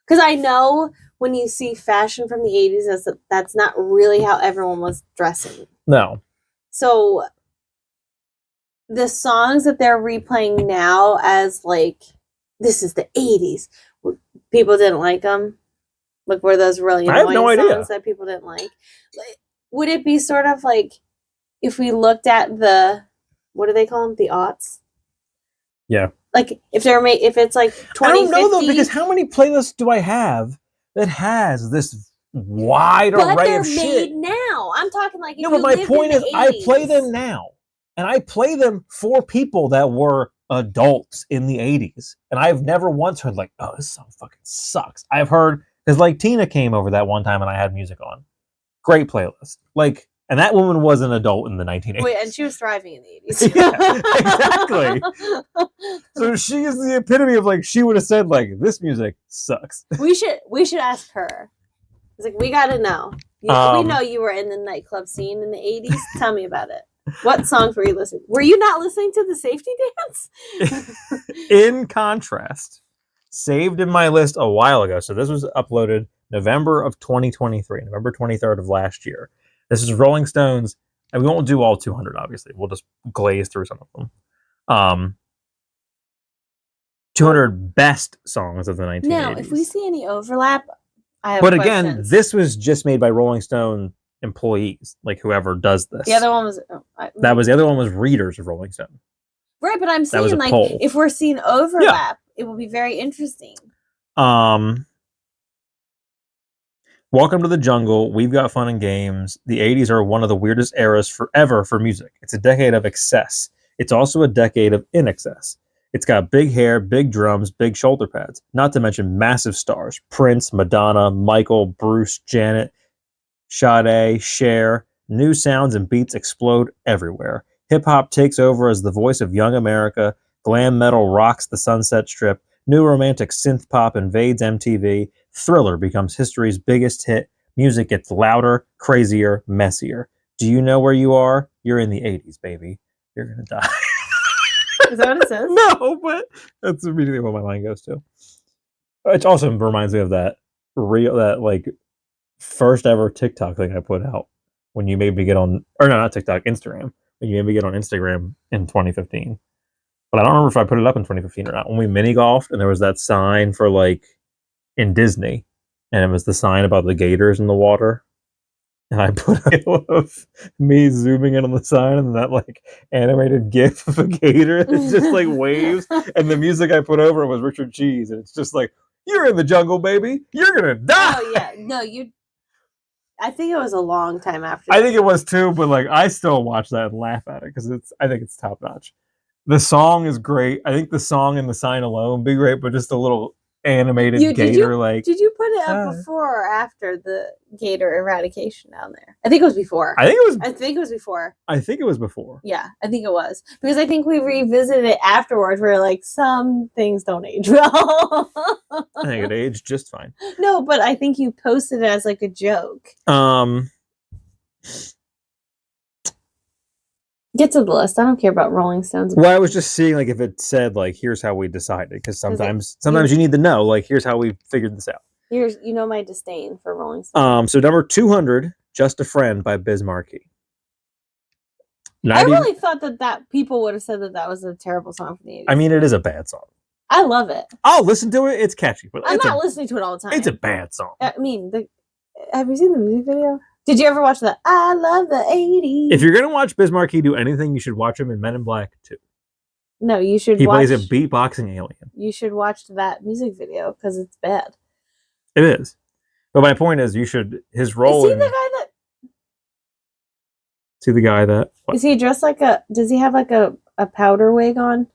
Because I know when you see fashion from the 80s, that's not really how everyone was dressing. No. So the songs that they're replaying now as like, this is the 80s, people didn't like them. Like, were those really annoying songs that people didn't like? Would it be sort of like if we looked at what do they call them? The aughts? Yeah. Like if it's like 2050. I don't know though, because how many playlists do I have that has this wide array of shit? But they're made now. I'm talking like no, but my point is, I play them now, and I play them for people that were adults in the 80s, and I've never once heard like, oh, this song fucking sucks. I've heard because like Tina came over that one time, and I had music on. Great playlist, like. And that woman was an adult in the 1980s. Wait, and she was thriving in the 80s. Yeah, exactly. So she is the epitome of like, she would have said like, this music sucks. We should ask her. It's like, we got to know. We know you were in the nightclub scene in the 80s. Tell me about it. What songs were you listening? Were you not listening to the safety dance? In contrast, saved in my list a while ago. So this was uploaded November of 2023, November 23rd of last year. This is Rolling Stones, and we won't do all 200, obviously. We'll just glaze through some of them. 200 best songs of the 1980s. Now, if we see any overlap, I have But questions. again, this was just made by Rolling Stone employees, like whoever does this. The other one was... the other one was readers of Rolling Stone. Right, but I'm saying, like, poll. If we're seeing overlap, it will be very interesting. Welcome to the Jungle. We've got fun and games. The 80s are one of the weirdest eras forever for music. It's a decade of excess. It's also a decade of in excess. It's got big hair, big drums, big shoulder pads, not to mention massive stars. Prince, Madonna, Michael, Bruce, Janet, Sade, Cher. New sounds and beats explode everywhere. Hip-hop takes over as the voice of young America. Glam metal rocks the Sunset Strip. New romantic synth pop invades MTV. Thriller becomes history's biggest hit. Music gets louder, crazier, messier. Do you know where you are? You're in the 80s, baby. You're gonna die. Is that what it says? No, but that's immediately what my mind goes to. It also reminds me of that like first ever TikTok thing I put out when you made me get on, or no, not TikTok, Instagram. When you made me get on Instagram in 2015. But I don't remember if I put it up in 2015 or not. When we mini golfed and there was that sign for like in Disney, and it was the sign about the gators in the water. And I put a of me zooming in on the sign and that like animated gif of a gator that just like waves. And the music I put over it was Richard Cheese. And it's just like, you're in the jungle, baby. You're going to die. Oh, yeah. No, I think it was a long time after. I think it was too, but like I still watch that and laugh at it because I think it's top notch. The song is great. I think the song and the sign alone be great, but just a little animated gator like. Did you put it up before or after the gator eradication down there? I think it was before. I think it was before. I think it was before. Yeah, I think it was. Because I think we revisited it afterwards. We were like, some things don't age well. I think it aged just fine. No, but I think you posted it as like a joke. Get to the list. I don't care about Rolling Stones. Well, I was just seeing like if it said like here's how we decided, because sometimes you need to know like here's how we figured this out. You know my disdain for Rolling Stones. So number 200, Just a Friend by Biz Markie. I really thought that people would have said that was a terrible song from the 80s. I mean, it is a bad song. I love it. I'll listen to it. It's catchy, but I'm not listening to it all the time. It's a bad song. I mean, have you seen the music video? Did you ever watch that? I love the 80s. If you're gonna watch Biz Markie do anything, you should watch him in Men in Black 2. No, you should He watch. plays a beatboxing alien. You should watch that music video because it's bad. It is. But my point is, his role. Is he the guy that? See the guy that? Is he dressed like a? Does he have like a powder wig on?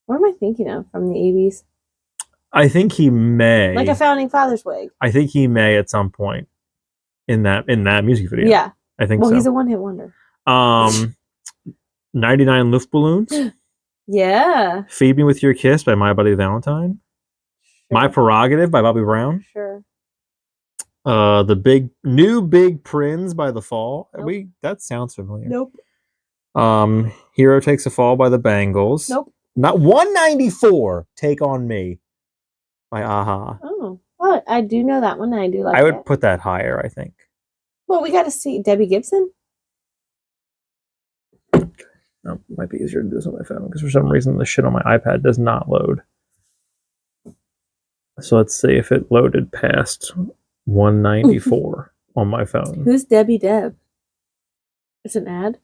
What am I thinking of from the 80's? I think he may. Like a founding fathers wig. I think he may at some point in that music video. Yeah. I think so. Well, he's a one-hit wonder. 99 Luftballons. Yeah. Feed Me With Your Kiss by My Buddy Valentine. Sure. My Prerogative by Bobby Brown. Sure. The Big Prince by The Fall. Nope. That sounds familiar. Nope. Hero Takes a Fall by the Bangles. Nope. Not 194. Take on Me by Aha. Oh, well, I do know that one. I do like. I would put that higher, I think. Well, we got to see Debbie Gibson. Oh, it might be easier to do this on my phone because for some reason the shit on my iPad does not load. So let's see if it loaded past 194 on my phone. Who's Debbie Deb? It's an ad?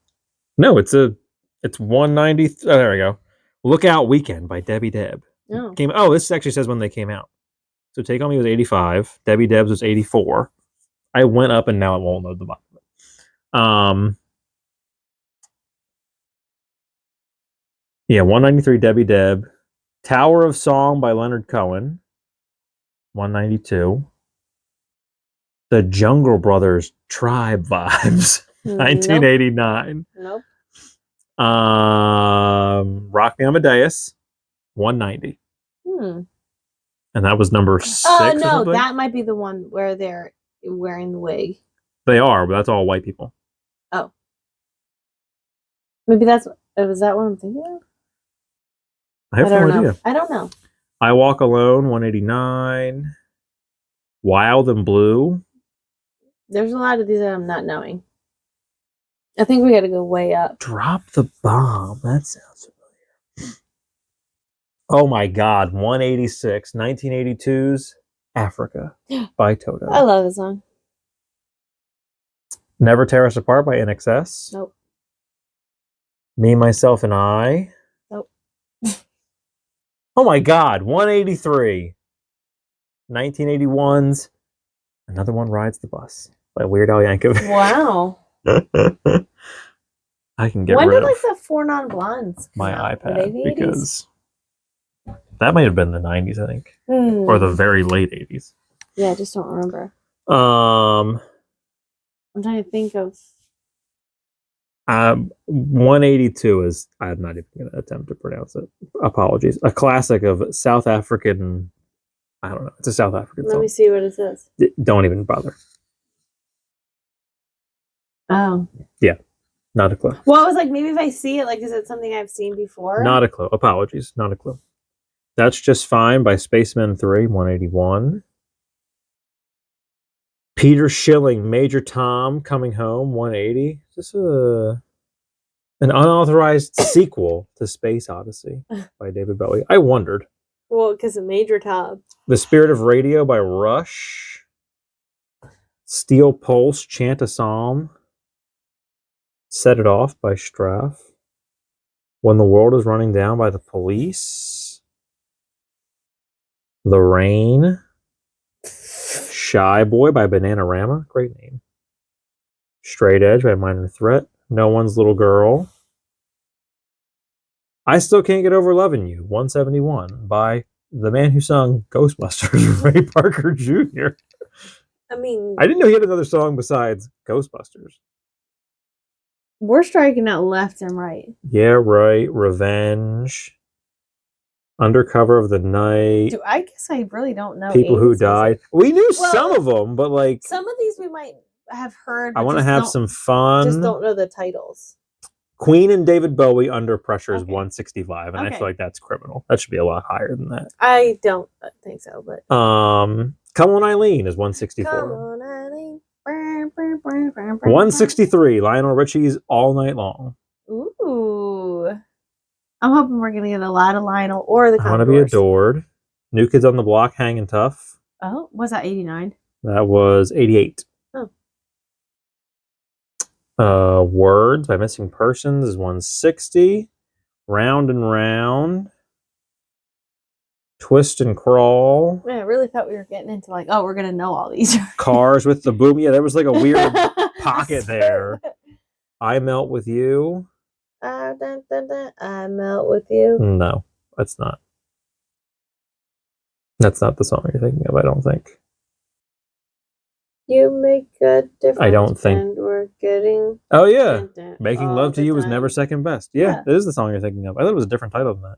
No, it's 190. Oh, there we go. Lookout Weekend by Debbie Deb. Oh. This actually says when they came out. So Take On Me was 85. Debbie Deb's was 84. I went up and now it won't load the bottom. Yeah, 193 Debbie Deb. Tower of Song by Leonard Cohen. 192. The Jungle Brothers Tribe Vibes. 1989. Nope. Rock Me Amadeus. 190. And that was number 6. No, that might be the one where they're wearing the wig. They are, but that's all white people. Oh. Maybe is that what I'm thinking of? I have no idea. I don't know. I Walk Alone, 189. Wild and Blue. There's a lot of these that I'm not knowing. I think we got to go way up. Drop the Bomb. That sounds familiar. Oh my God. 186. 1982's Africa by Toto. I love this song. Never Tear Us Apart by NXS. Nope. Me, Myself, and I. Nope. Oh my God. 183. 1981's Another One Rides the Bus by Weird Al Yankovic. Wow. I can get when rid did of the Four Non-Blondes my iPad because that might have been the 90s, I think, Hmm. or the very late 80s. Yeah, I just don't remember. I'm trying to think of. 182 is, I'm not even going to attempt to pronounce it. Apologies. A classic of South African. I don't know. It's a South African song. Let me see what it says. Don't even bother. Oh. Yeah. Not a clue. Well, I was like, maybe if I see it, like, is it something I've seen before? Not a clue. Apologies. Not a clue. That's Just Fine by Spacemen 3, 181. Peter Schilling, Major Tom, Coming Home, 180. Is this an unauthorized sequel to Space Odyssey by David Bowie? I wondered. Well, because of Major Tom. The Spirit of Radio by Rush. Steel Pulse, Chant a Psalm. Set It Off by Straff. When the World is Running Down by The Police. The Rain. Shy Boy by Bananarama. Great name. Straight Edge by Minor Threat. No One's Little Girl. I Still Can't Get Over Loving You. 171 by the man who sung Ghostbusters, Ray Parker Jr. I mean, I didn't know he had another song besides Ghostbusters. We're striking out left and right. Yeah, right. Revenge. Undercover of the Night. Dude, I guess I really don't know. People Who Died. We knew some of them, but like some of these we might have heard. I want to have some fun. Just don't know the titles. Queen and David Bowie, Under Pressure is 165, and I feel like that's criminal. That should be a lot higher than that. I don't think so, but Come On Eileen is 164. Come On Eileen. 163, Lionel Richie's All Night Long. Ooh. I'm hoping we're going to get a lot of Lionel or the I Want to Be Adored. New Kids on the Block, Hanging Tough. Oh, was that 89? That was 88. Oh. Words by Missing Persons is 160. Round and Round, Twist and Crawl, Yeah, I really thought we were getting into like, oh, we're gonna know all these. Cars with the Boom. Yeah, there was like a weird pocket there. I Melt with You. Dun, dun, dun, I melt with you. No, that's not. That's not the song you're thinking of, I don't think. You make a difference. I don't think. And we're getting. Oh, yeah. Dun, dun, Making all Love to the You is time. never second best. Yeah, it is the song you're thinking of. I thought it was a different title than that.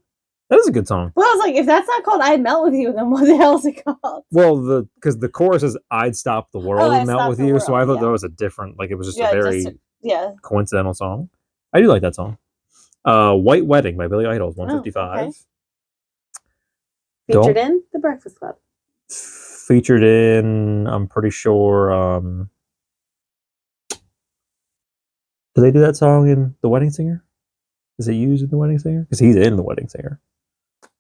That is a good song. Well, I was like, if that's not called I Melt With You, then what the hell is it called? Well, because the chorus is I'd stop the world and melt with you, so I thought that was a different, like it was just a very coincidental song. I do like that song. White Wedding by Billy Idol, 155. Okay. Featured in The Breakfast Club. Featured in, I'm pretty sure, do they do that song in The Wedding Singer? Is it used in The Wedding Singer? Because he's in The Wedding Singer.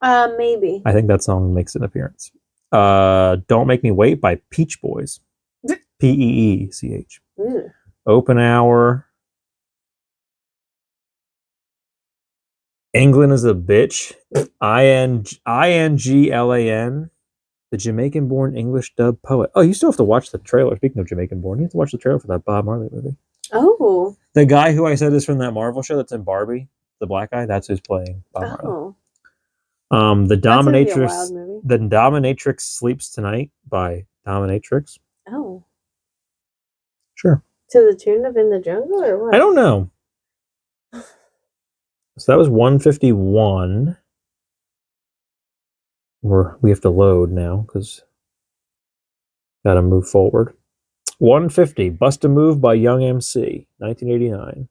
Maybe. I think that song makes an appearance. Don't Make Me Wait by Peach Boys. Peech. Open Hour. England is a Bitch. Inglan. The Jamaican-born English dub poet. Oh, you still have to watch the trailer. Speaking of Jamaican-born, you have to watch the trailer for that Bob Marley movie. Oh. The guy who I said is from that Marvel show that's in Barbie, the black guy, that's who's playing Bob Marley. The Dominatrix Sleeps Tonight by Dominatrix. Oh. Sure. To the tune of In the Jungle or what? I don't know. So that was 151. We have to load now because gotta move forward. 150. Bust a Move by Young MC, 1989.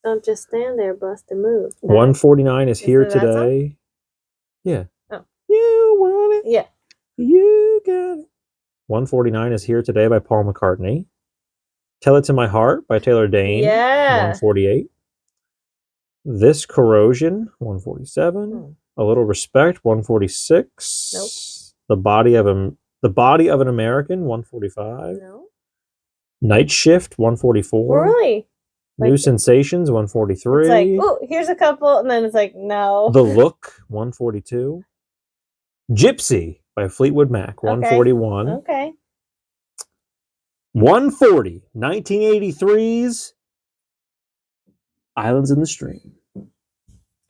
Don't just stand there, bust a move. 149 is Here Today. Yeah. Oh. You want it. Yeah. You got it. 149 is Here Today by Paul McCartney. Tell It to My Heart by Taylor Dayne. Yeah. 148. This Corrosion, 147. A Little Respect, 146. Nope. The Body of an American, 145. No. Night Shift, 144. Really? New Sensations, 143. It's like, oh, here's a couple, and then it's like, no. The Look, 142. Gypsy by Fleetwood Mac, 141. Okay. 140, 1983's Islands in the Stream.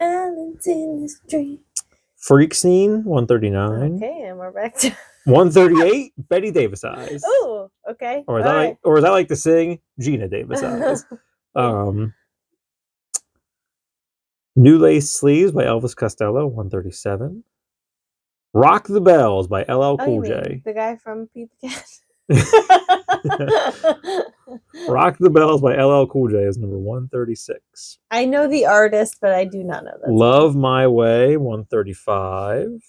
Islands in the Stream. Freak Scene, 139. Okay, and we're back to 138, Betty Davis Eyes. Oh, okay. Or is that like to sing Gina Davis Eyes? New Lace Sleeves by Elvis Costello, 137. Rock the Bells by LL Cool J. The guy from Pete the Cat. Rock the Bells by LL Cool J is number 136. I know the artist, but I do not know that. Love My Way, 135.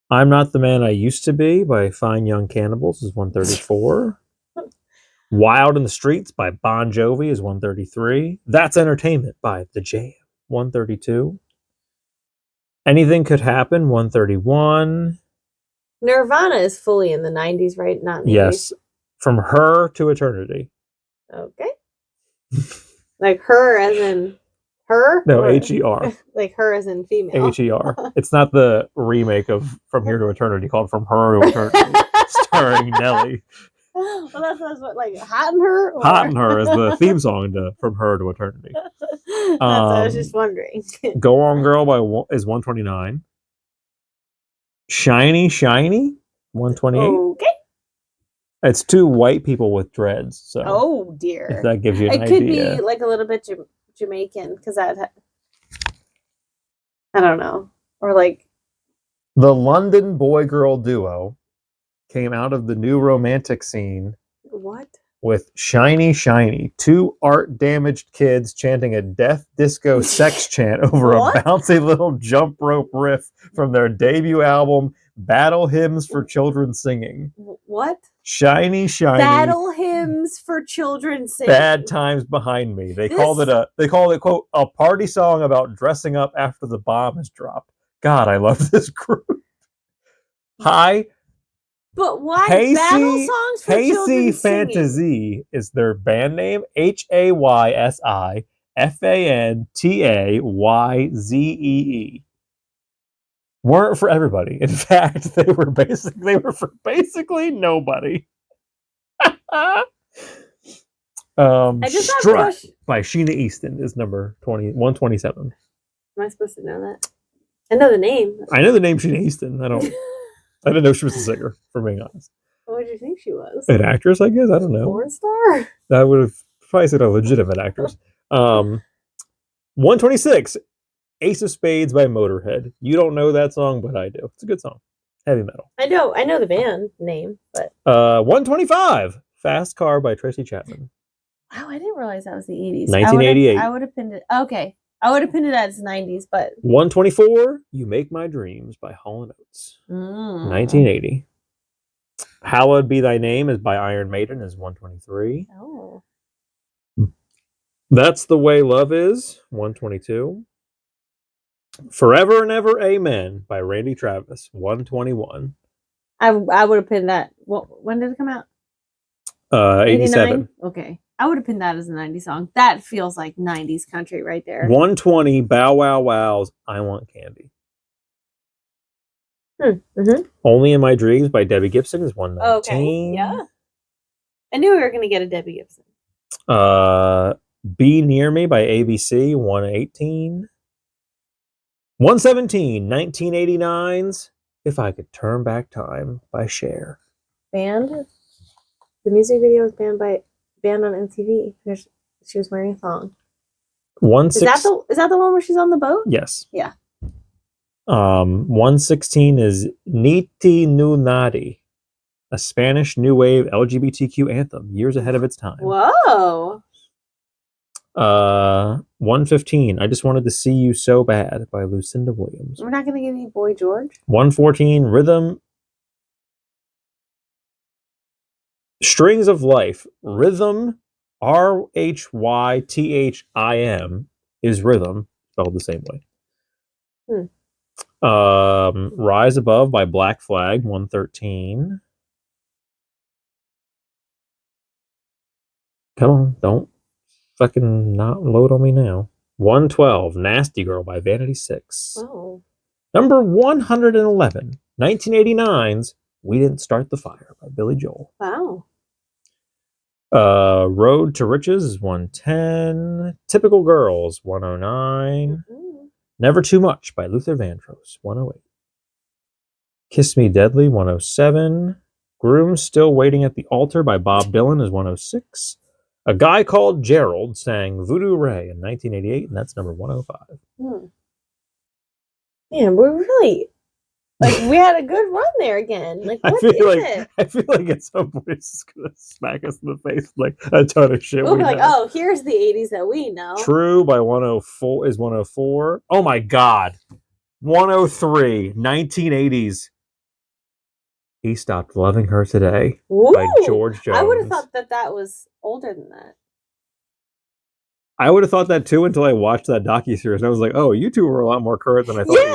I'm Not the Man I Used to Be by Fine Young Cannibals is 134. Wild in the Streets by Bon Jovi is 133. That's Entertainment by The Jam, 132. Anything Could Happen, 131. Nirvana is fully in the 90s, right? Not in the Yes. 80s. From Her to Eternity. Okay. Like her as in her? No, H-E-R. Like her as in female. H-E-R. It's not the remake of From Here to Eternity called From Her to Eternity, starring Nelly. Well, that's what, like, Hot in Her? Or? Hot in Her is the theme song to From Her to Eternity. I was just wondering. Go On Girl is 129. Shiny, 128. Okay. It's two white people with dreads. So oh dear. If that gives you an idea. It could be like a little bit Jamaican because I don't know. Or like the London boy-girl duo came out of the new romantic scene. What? With Shiny, two art-damaged kids chanting a death disco sex chant over a bouncy little jump rope riff from their debut album, Battle Hymns for Children Singing. What? Shiny. Battle Hymns for Children Singing. Bad Times Behind Me. They called it, quote, a party song about dressing up after the bomb is dropped. God, I love this group. Hi. But why battle songs for children Fantasy is their band name. HAYSI Fantayzee. Weren't for everybody. In fact, they were for basically nobody. I just have Strut question. by Sheena Easton is number 127. Am I supposed to know that? I know the name. I know the name Sheena Easton. I didn't know she was a singer, for being honest. What did you think she was? An actress, I guess. I don't know. Porn star? I would have probably said a legitimate actress. 126. Ace of Spades by Motorhead. You don't know that song, but I do. It's a good song. Heavy metal. I know the band name, but 125. Fast Car by Tracy Chapman. wow, I didn't realize that was the 80s. 1988. I would have pinned it. Okay. I would have pinned it as 90s, but 124. You Make My Dreams by Hall & Oates. 1980. Hallowed Be Thy Name is by Iron Maiden is 123. Oh. That's the Way Love Is, 122. Forever and Ever Amen by Randy Travis, 121. I would have pinned that. When did it come out? 87. Okay. I would have pinned that as a 90s song. That feels like 90s country right there. 120. Bow Wow Wow's I Want Candy. Only in My Dreams by Debbie Gibson is 119. Okay. Yeah. I knew we were going to get a Debbie Gibson. Be Near Me by ABC, 118. 117. 1989's If I Could Turn Back Time by Cher. Banned? The music video was banned on MTV because she was wearing a thong. Is that the one where she's on the boat? Yes. Yeah. 116 is Niti Nu Nadi, a Spanish new wave LGBTQ anthem, years ahead of its time. Whoa. 115, I Just Wanted to See You So Bad by Lucinda Williams. We're not going to give you Boy George? 114, Rhythm Strings of Life. Rhythm, RHYTHIM, is rhythm, spelled the same way. Rise Above by Black Flag, 113. Come on, don't fucking not load on me now. 112, Nasty Girl by Vanity 6. Oh. Number 111, 1989's We Didn't Start the Fire by Billy Joel. Wow. Road to Riches is 110. Typical Girls, 109. Never Too Much by Luther Vandross, 108. Kiss Me Deadly, 107. Groom Still Waiting at the Altar by Bob Dylan is 106. A Guy Called Gerald sang Voodoo Ray in 1988, and that's number 105. Man, we're really... we had a good run there again. What is it? I feel like at some point it's just going to smack us in the face like a ton of shit. We'll be like, oh, here's the 80s that we know. True by 104 is 104. Oh my God. 103, 1980's. He Stopped Loving Her Today by George Jones. I would have thought that was older than that. I would have thought that too until I watched that docuseries. And I was like, oh, you two were a lot more current than I thought you were.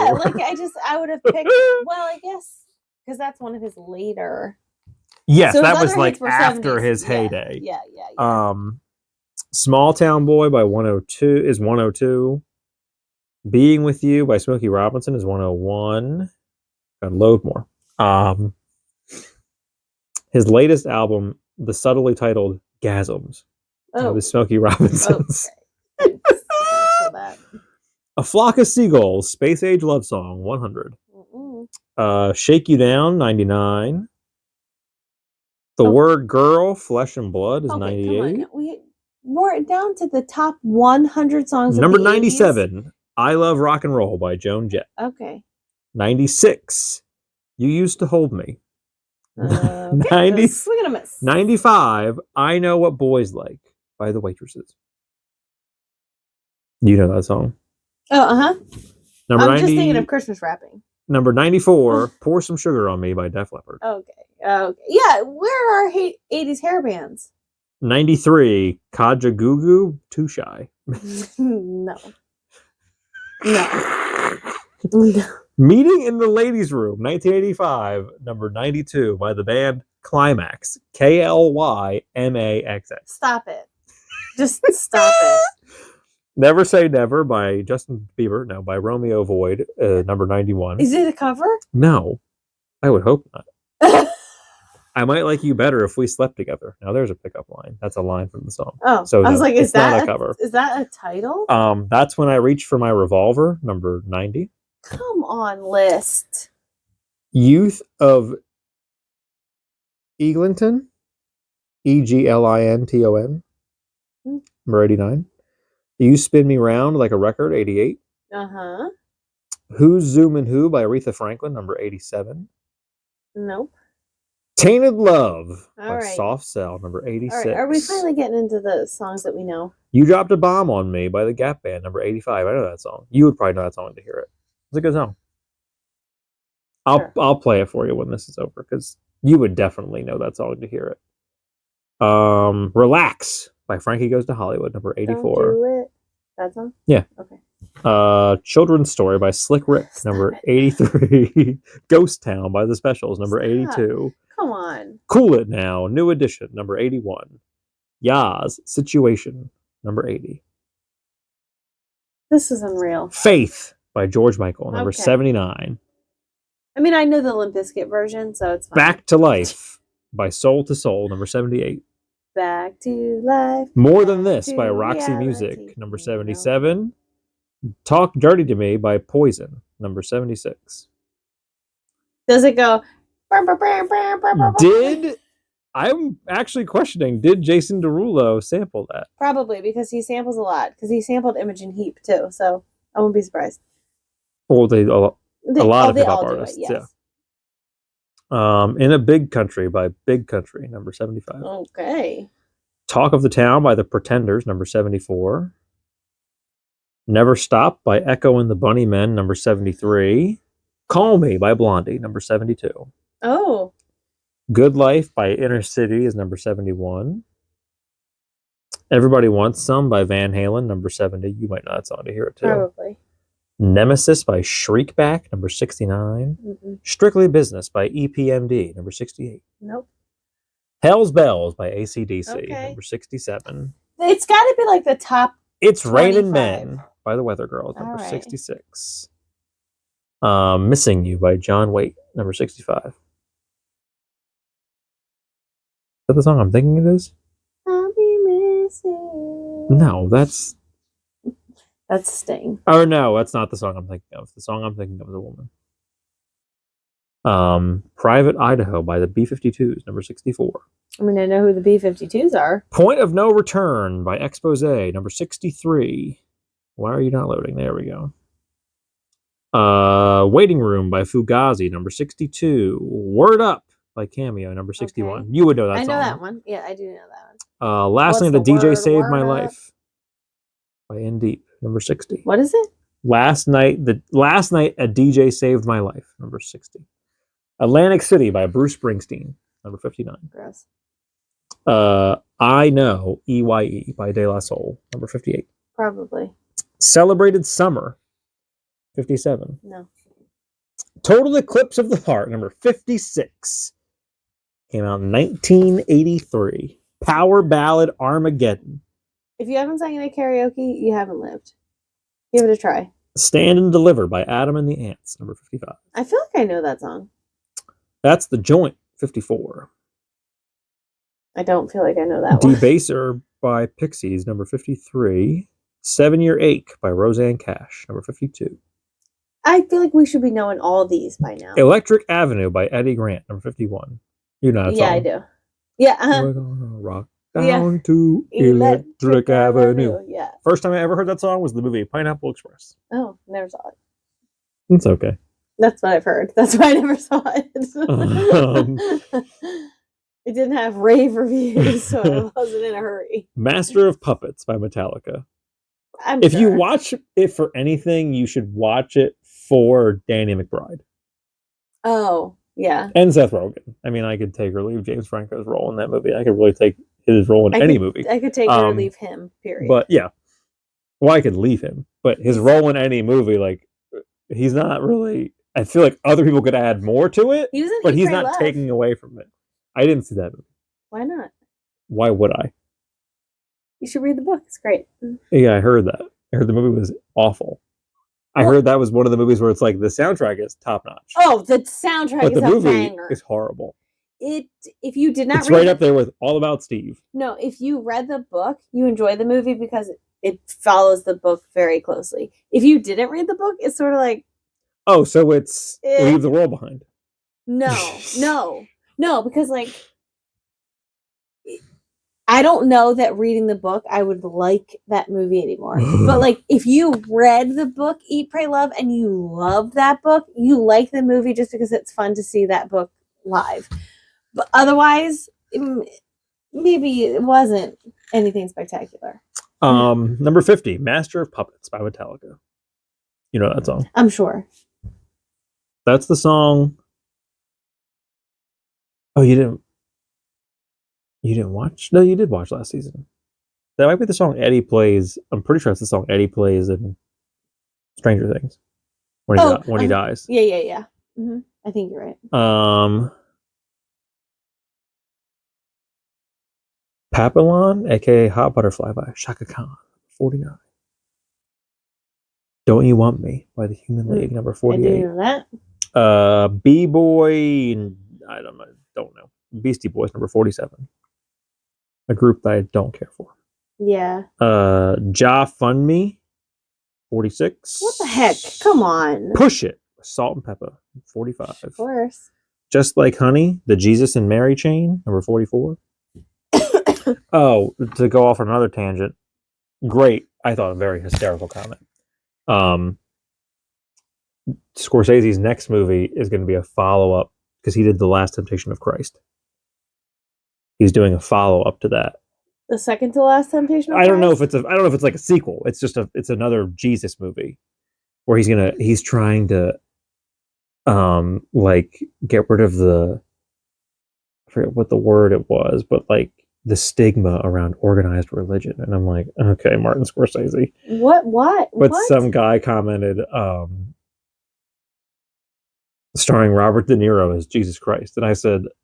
I would have picked, well, I guess, because that's one of his later. Yes, so that was like after 70s. His heyday. Yeah. Small Town Boy by 102 is 102. Being With You by Smokey Robinson is 101. Got a load more. His latest album, the subtly titled Gasms. It was Smokey Robinson's. Okay. A Flock of Seagulls, Space Age Love Song, 100. Shake You Down, 99. The Word Girl, Flesh and Blood is 98. We're down to the top 100 songs Number of the 97, 80s. I Love Rock and Roll by Joan Jett. Okay. 96, You Used to Hold Me. Okay. Swing and a miss. 95, I Know What Boys Like by The Waitresses. You know that song? Oh, Number I'm 90, just thinking of Christmas rapping. Number 94, Pour Some Sugar on Me by Def Leppard. Okay. Yeah, where are 80s hair bands? 93, Kajagoogoo, Too Shy. No. Meeting in the Ladies' Room, 1985, number 92 by the band Climax, KLYMAXX. Stop it. Just stop it. Never Say Never by Justin Bieber. No, by Romeo Void, number 91. Is it a cover? No, I would hope not. I might like you better if we slept together. Now there's a pickup line. That's a line from the song. Oh, so I was like, it's not a cover. Is that a title? That's When I Reach for My Revolver, number 90. Come on, list. Youth of Eglinton, Eglinton, number 89. You Spin Me Round Like a Record, 88. Uh-huh. Who's Zoomin' Who by Aretha Franklin, number 87. Nope. Tainted Love All by right. Soft Cell, number 86. All right. Are we finally getting into the songs that we know? You Dropped a Bomb on Me by the Gap Band, number 85. I know that song. You would probably know that song to hear it. It's a good song. I'll play it for you when this is over because you would definitely know that song to hear it. Relax by Frankie Goes to Hollywood, number 84. Don't do it. That song? Yeah. Okay. Children's Story by Slick Rick, number 83. Ghost Town by The Specials, number 82. Come on. Cool It Now, New Edition, number 81. Yaz, Situation, number 80. This is unreal. Faith by George Michael, number 79. I mean, I know the Limp Bizkit version, so it's fine. Back to Life by Soul to Soul, number 78. Back to Life. More Than This by Roxy Music, number 77. Talk Dirty to Me by Poison, number 76. Does it go? I'm actually questioning, did Jason Derulo sample that? Probably, because he samples a lot. Because he sampled Imogen Heap, too. So I wouldn't be surprised. Well, a lot of hip-hop artists, yes. yeah. In a Big Country by Big Country, number 75. Okay. Talk of the Town by The Pretenders, number 74. Never Stop by Echo and the Bunnymen, number 73. Call Me by Blondie, number 72. Oh. Good Life by Inner City is number 71. Everybody Wants Some by Van Halen, number 70. You might know that song to hear it too. Probably. Nemesis by Shriekback, number 69. Mm-mm. Strictly Business by EPMD, number 68. Nope. Hell's Bells by AC/DC, Okay. number 67. It's got to be like the top. It's 25. Raining Men by the Weather Girls, number All right. 66. Missing You by John Waite, number 65. Is that the song I'm thinking it is? I'll be missing. No, that's Sting. Oh no, that's not the song I'm thinking of. The song I'm thinking of is a woman. Private Idaho by the B-52s, number 64. I mean, I know who the B-52s are. Point of No Return by Expose, number 63. Why are you not loading? There we go. Waiting Room by Fugazi, number 62. Word Up by Cameo, number 61. Okay. You would know that song. I know that one. Yeah, I do know that one. Last Night a DJ Saved My Life by In Deep, number 60. What is it? Last Night a DJ Saved My Life, number 60. Atlantic City by Bruce Springsteen, number 59. Gross. I Know, EYE by De La Soul, number 58. Probably. Celebrated Summer, 57. No. Total Eclipse of the Heart, number 56. Came out in 1983. Power Ballad Armageddon. If you haven't sang it at karaoke, you haven't lived. Give it a try. Stand and Deliver by Adam and the Ants, number 55. I feel like I know that song. That's The Joint, 54. I don't feel like I know that one. Debaser by Pixies, number 53. 7 Year Ache by Roseanne Cash, number 52. I feel like we should be knowing all these by now. Electric Avenue by Eddie Grant, number 51. You know that song. Yeah, I do. Yeah, We're gonna rock down to Electric Avenue. Yeah. First time I ever heard that song was the movie Pineapple Express. Oh, never saw it. It's okay. That's what I've heard. That's why I never saw it. It didn't have rave reviews, so I wasn't in a hurry. Master of Puppets by Metallica. If you watch it for anything, you should watch it for Danny McBride. Oh, yeah. And Seth Rogen. I mean, I could take or leave James Franco's role in that movie. I could really take his role in any movie. I could take or leave him, period. But yeah. Well, I could leave him. But his role in any movie, like, he's not really... I feel like other people could add more to it, but he's not taking away from it. I didn't see that movie. Why not? Why would I? You should read the book. It's great. Yeah, I heard that. I heard the movie was awful. I Well- heard that was one of the movies where it's like the soundtrack is top notch. Oh, the soundtrack but is the a movie banger. is horrible. If you did not It's read right up there with All About Steve. No, if you read the book, you enjoy the movie because it follows the book very closely. If you didn't read the book, it's sort of like, Oh, so it's Eh. Leave the World Behind. no, because like I don't know that reading the book I would like that movie anymore. But like if you read the book Eat, Pray, Love and you love that book, you like the movie just because it's fun to see that book live. But otherwise, maybe it wasn't anything spectacular. Number 50, Master of Puppets by Metallica. You know that song? I'm sure. That's the song. Oh, you didn't watch? No, you did watch last season. That might be the song Eddie plays. I'm pretty sure it's the song Eddie plays in Stranger Things when he dies. Yeah. Mm-hmm. I think you're right. Papillon, aka Hot Butterfly by Shaka Khan, 49. Don't You Want Me by the Human League, number 48. I do know that. B-Boy, I don't know. Beastie Boys, number 47. A group that I don't care for. Yeah. Ja Fund Me, 46. What the heck? Come on. Push It, Salt and Pepper, 45. Of course. Just Like Honey, the Jesus and Mary Chain, number 44. Oh, to go off on another tangent. Great. I thought a very hysterical comment. Scorsese's next movie is going to be a follow-up because he did The Last Temptation of Christ. He's doing a follow-up to that. The second to last Temptation of I don't know Christ? if it's like a sequel. It's just it's another Jesus movie where he's trying to like get rid of I forget what the word it was, but like the stigma around organized religion. And I'm like, okay, Martin Scorsese. What? But some guy commented, starring Robert De Niro as Jesus Christ. And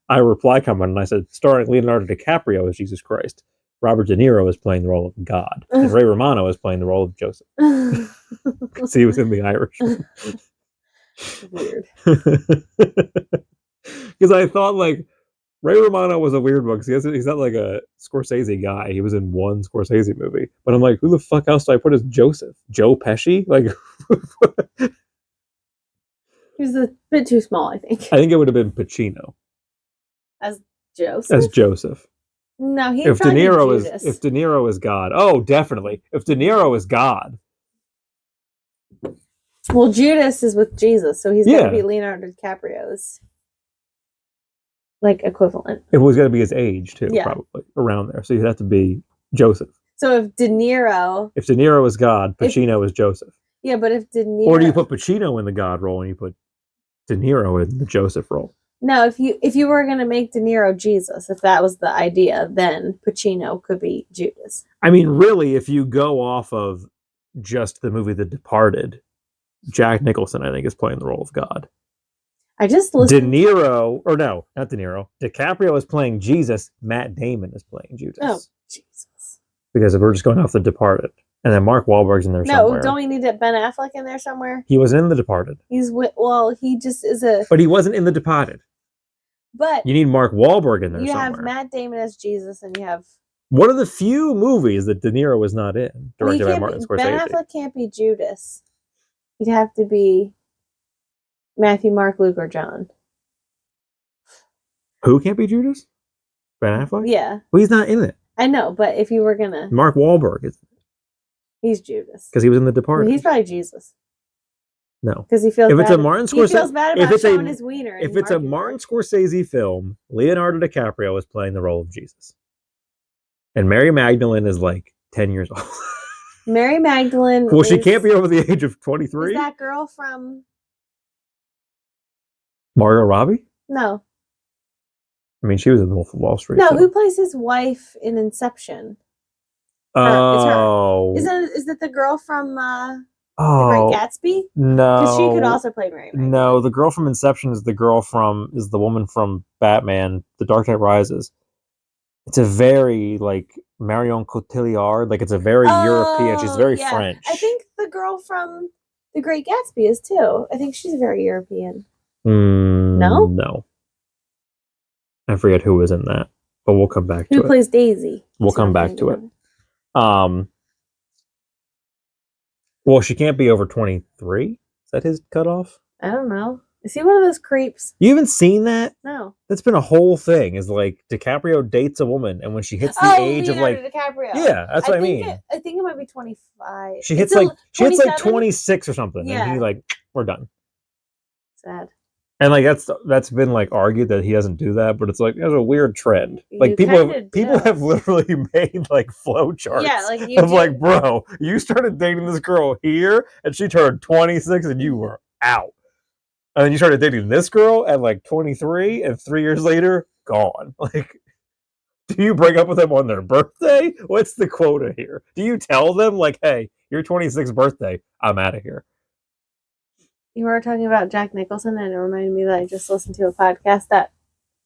I reply comment and I said, starring Leonardo DiCaprio as Jesus Christ. Robert De Niro is playing the role of God. And Ray Romano is playing the role of Joseph. Because he was in The Irishman. Weird. Because I thought like Ray Romano was a weird one because he's not like a Scorsese guy. He was in one Scorsese movie. But I'm like, who the fuck else do I put as Joseph? Joe Pesci? Like, He was a bit too small, I think. I think it would have been Pacino As Joseph? as Joseph. No, If De Niro is God. Oh, definitely. If De Niro is God. Well, Judas is with Jesus, so he's going to be Leonardo DiCaprio's like equivalent. It was going to be his age too, Yeah. probably around there. So you'd have to be Joseph. So if De Niro is God, Pacino is Joseph. Yeah, but if De Niro Or do you put Pacino in the God role and you put De Niro in the Joseph role? No, if you were going to make De Niro Jesus, if that was the idea, then Pacino could be Judas. I mean, really, if you go off of just the movie The Departed, Jack Nicholson, I think, is playing the role of God. I just listened. De Niro, or no, not De Niro. DiCaprio is playing Jesus. Matt Damon is playing Judas. Oh, Jesus. Because if we're just going off The Departed. And then Mark Wahlberg's in there somewhere. No, don't we need Ben Affleck in there somewhere? He wasn't in The Departed. He just is But he wasn't in The Departed. But you need Mark Wahlberg in there you somewhere. have Matt Damon as Jesus, and you have one of the few movies that De Niro was not in, directed by Martin Scorsese. Ben Affleck can't be Judas. He'd have to be Matthew, Mark, Luke, or John. Who can't be Judas? Ben Affleck? Yeah. Well, he's not in it. I know, but if you were gonna, Mark Wahlberg is. He's Judas because he was in The Departed. Well, he's probably Jesus. No, because he feels. If it's a Martin Scorsese, he feels bad about showing his wiener. If it's a Martin Scorsese film, Leonardo DiCaprio is playing the role of Jesus, and Mary Magdalene is like 10 years old. Mary Magdalene. Well, she can't be over the age of 23. Is that girl from Margot Robbie? No. I mean, she was in The Wolf of Wall Street. No, who plays his wife in Inception? Oh, it's her. Is it the girl from The Oh, Great Gatsby? no. Because she could also play Mary Magdalene. No, the girl from Inception is the woman from Batman, The Dark Knight Rises. It's a very, like, Marion Cotillard. Like, it's a very European. She's very French. I think the girl from The Great Gatsby is too. I think she's very European. No? No? No. I forget who was in that, but we'll come back to it. Who plays Daisy? We'll come back to it. Well, she can't be over 23. Is that his cutoff? I don't know. Is he one of those creeps? You haven't seen that? No. That's been a whole thing. Is like DiCaprio dates a woman, and when she hits the age of like, DiCaprio. Yeah, that's what I mean. I think it might be 25. She hits like 26 or something, Yeah. and he's like, we're done. Sad. And like that's been like argued that he doesn't do that, but it's like there's a weird trend. Like people have literally made like flow charts. Yeah, like like, bro, you started dating this girl here, and she turned 26, and you were out. And then you started dating this girl at like 23, and 3 years later, gone. Like, do you break up with them on their birthday? What's the quota here? Do you tell them like, hey, your 26th birthday, I'm out of here? You were talking about Jack Nicholson, and it reminded me that I just listened to a podcast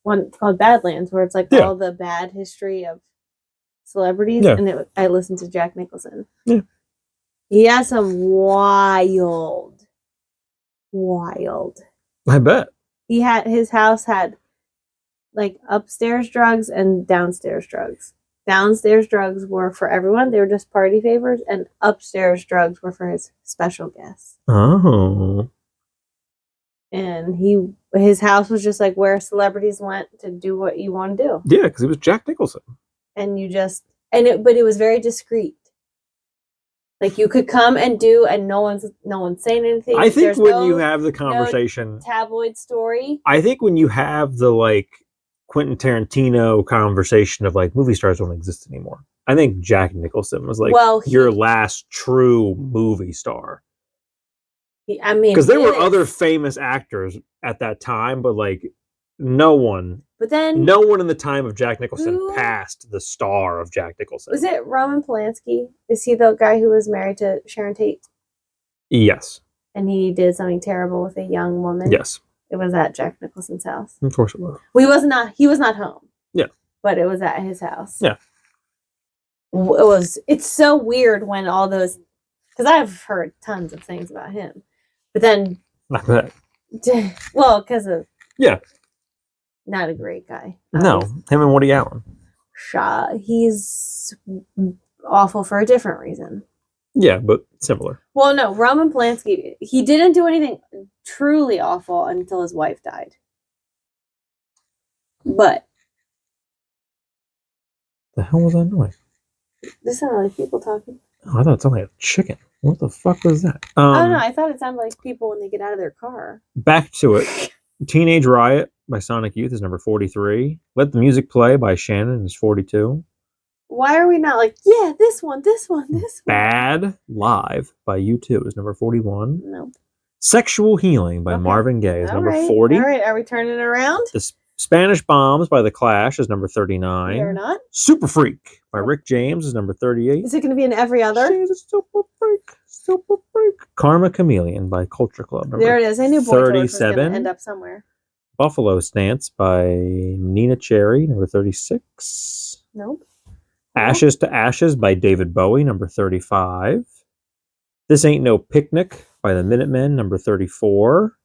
called Badlands, where it's like all the bad history of celebrities, and I listened to Jack Nicholson. Yeah. He has some wild. I bet. His house had like upstairs drugs and downstairs drugs. Downstairs drugs were for everyone; they were just party favors, and upstairs drugs were for his special guests. Oh. And his house was just like where celebrities went to do what you want to do. Yeah, because it was Jack Nicholson. And but it was very discreet. Like you could come and do, and no one's saying anything. I think you have the conversation, no tabloid story. I think when you have the like Quentin Tarantino conversation of like movie stars don't exist anymore. I think Jack Nicholson was like your last true movie star. I mean, because there were other famous actors at that time, but like no one in the time of Jack Nicholson passed the star of Jack Nicholson. Was it Roman Polanski? Is he the guy who was married to Sharon Tate? Yes. And he did something terrible with a young woman? Yes. It was at Jack Nicholson's house. Of course it was. He was not home. Yeah. But it was at his house. Yeah. It's so weird when all those, because I've heard tons of things about him. But then, not that. Well, because of not a great guy. No, him and Woody Allen. He's awful for a different reason. Yeah, but similar. Well, no, Roman Polanski, he didn't do anything truly awful until his wife died. But the hell was that noise? This sounded like people talking. Oh, I thought it sounded like a chicken. What the fuck was that? Oh no, I thought it sounded like people when they get out of their car. Back to it. Teenage Riot by Sonic Youth is number 43. Let the Music Play by Shannon is 42. Why are we not like, yeah, this one? Bad Live by U2 is number 41. Nope. Sexual Healing by Marvin Gaye is number 40. All right, are we turning it around? The Spanish Bombs by The Clash is number 39. They're not. Super Freak by Rick James is number 38. Is it going to be in every other? She's a super freak, super freak. Karma Chameleon by Culture Club. There it is. I knew Boy George was going to end up somewhere. Buffalo Stance by Nina Cherry, number 36. Nope. Ashes to Ashes by David Bowie, number 35. This Ain't No Picnic by the Minutemen, number 34.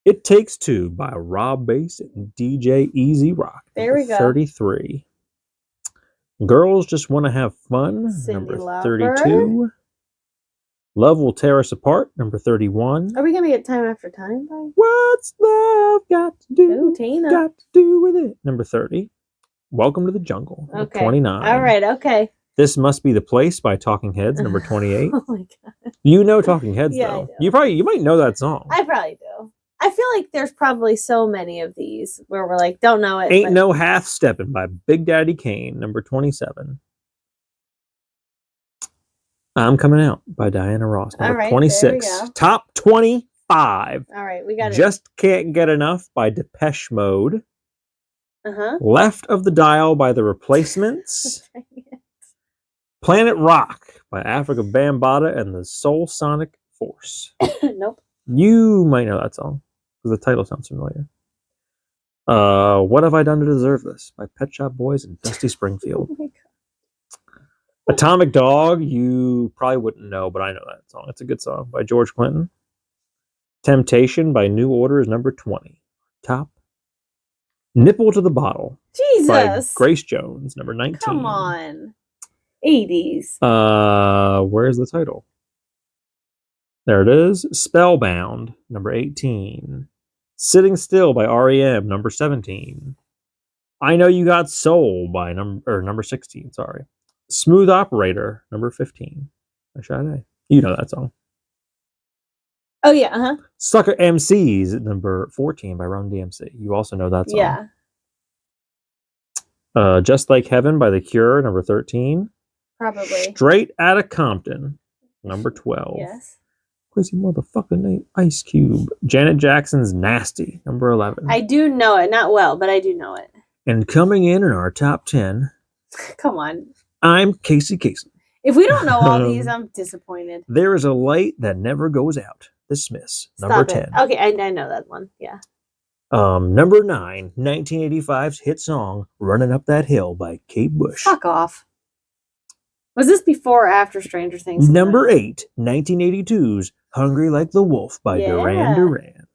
It Takes Two by Rob Bass and DJ Easy Rock. There we go. 33. Girls Just Want to Have Fun, Cyndi number Lauper. 32. Love Will Tear Us Apart, number 31. Are we going to get Time After Time by? What's Love Got to Do? Ooh, Tina. Got to do with it. Number 30. Welcome to the Jungle, number 29. All right, okay. This Must Be the Place by Talking Heads, number 28. Oh my god. You know Talking Heads, Yeah, though. I do. You might know that song. I probably do. I feel like there's probably so many of these where we're like, don't know it. Ain't No Half Steppin' by Big Daddy Kane, number 27. I'm Coming Out by Diana Ross, number 26. Top 25. All right, we got it. Just Can't Get Enough by Depeche Mode. Uh-huh. Left of the Dial by The Replacements. Planet Rock by Africa Bambaataa and the Soul Sonic Force. Nope. You might know that song because the title sounds familiar. What Have I Done to Deserve This? By Pet Shop Boys and Dusty Springfield. Oh my God. Atomic Dog, you probably wouldn't know, but I know that song. It's a good song by George Clinton. Temptation by New Order is number 20. Top. Nipple to the Bottle by Jesus. Grace Jones, number 19. Come on. 80s. Where's the title? There it is. Spellbound, number 18. Sitting Still by REM, number 17. I Know You Got Soul by number 16, sorry. Smooth Operator, number 15. By Sade. You know that song. Oh, yeah, uh-huh. Sucker MCs, number 14 by Run DMC. You also know that song. Yeah. Just Like Heaven by The Cure, number 13. Probably. Straight Outta Compton, number 12. Yes. Crazy motherfucking name, Ice Cube. Janet Jackson's Nasty, number 11. I do know it. Not well, but I do know it. And coming in our top 10, Come on. I'm Casey Kasem. If we don't know all these, I'm disappointed. There Is a Light That Never Goes Out. The Smiths, number Stop 10. it. Okay, I know that one. Yeah. Number 9, 1985's hit song "Running Up That Hill" by Kate Bush. Fuck off. Was this before or after Stranger Things? Number 8, 1982's "Hungry Like the Wolf" by Duran Duran.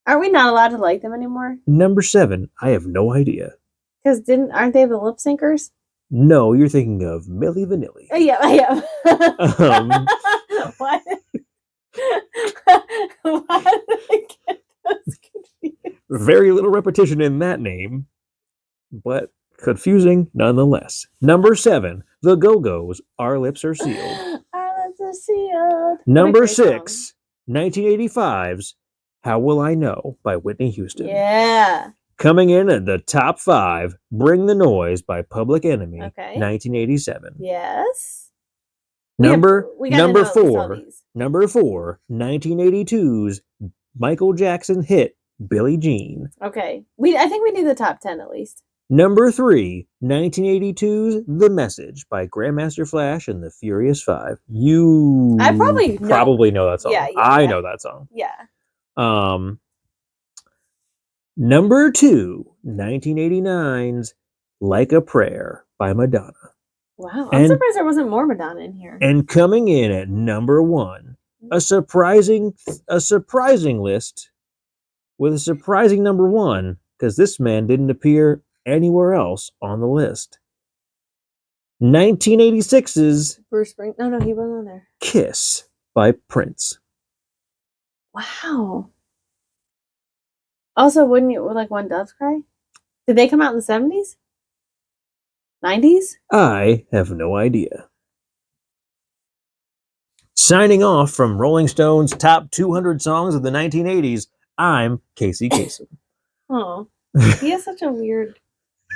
Are we not allowed to like them anymore? Number 7, I have no idea. Because aren't they the lip syncers? No, you're thinking of Milli Vanilli. Yeah. What? Why did I get those confused? Very little repetition in that name, but confusing nonetheless. Number 7, The Go-Go's "Our Lips Are Sealed." Our lips are sealed. Number 6, 1985's "How Will I Know" by Whitney Houston. Yeah. Coming in at the top 5, "Bring the Noise" by Public Enemy, Okay. 1987. Yes. Number 4, 1982's Michael Jackson hit "Billie Jean." Okay. I think we need the top 10 at least. Number 3, 1982's "The Message" by Grandmaster Flash and the Furious Five. You I probably know that song. Yeah, I know that song. Yeah. Number 2, 1989's "Like a Prayer" by Madonna. Wow. I'm surprised there wasn't more Madonna in here. And coming in at number 1, a surprising list with a surprising number 1, because this man didn't appear anywhere else on the list. 1986's Bruce Springsteen. No, he wasn't on there. "Kiss" by Prince. Wow. Also, wouldn't you like When Doves Cry? Did they come out in the 70s? 90s? I have no idea. Signing off from Rolling Stone's top 200 songs of the 1980s, I'm Casey Kasem. Oh, he has such a weird.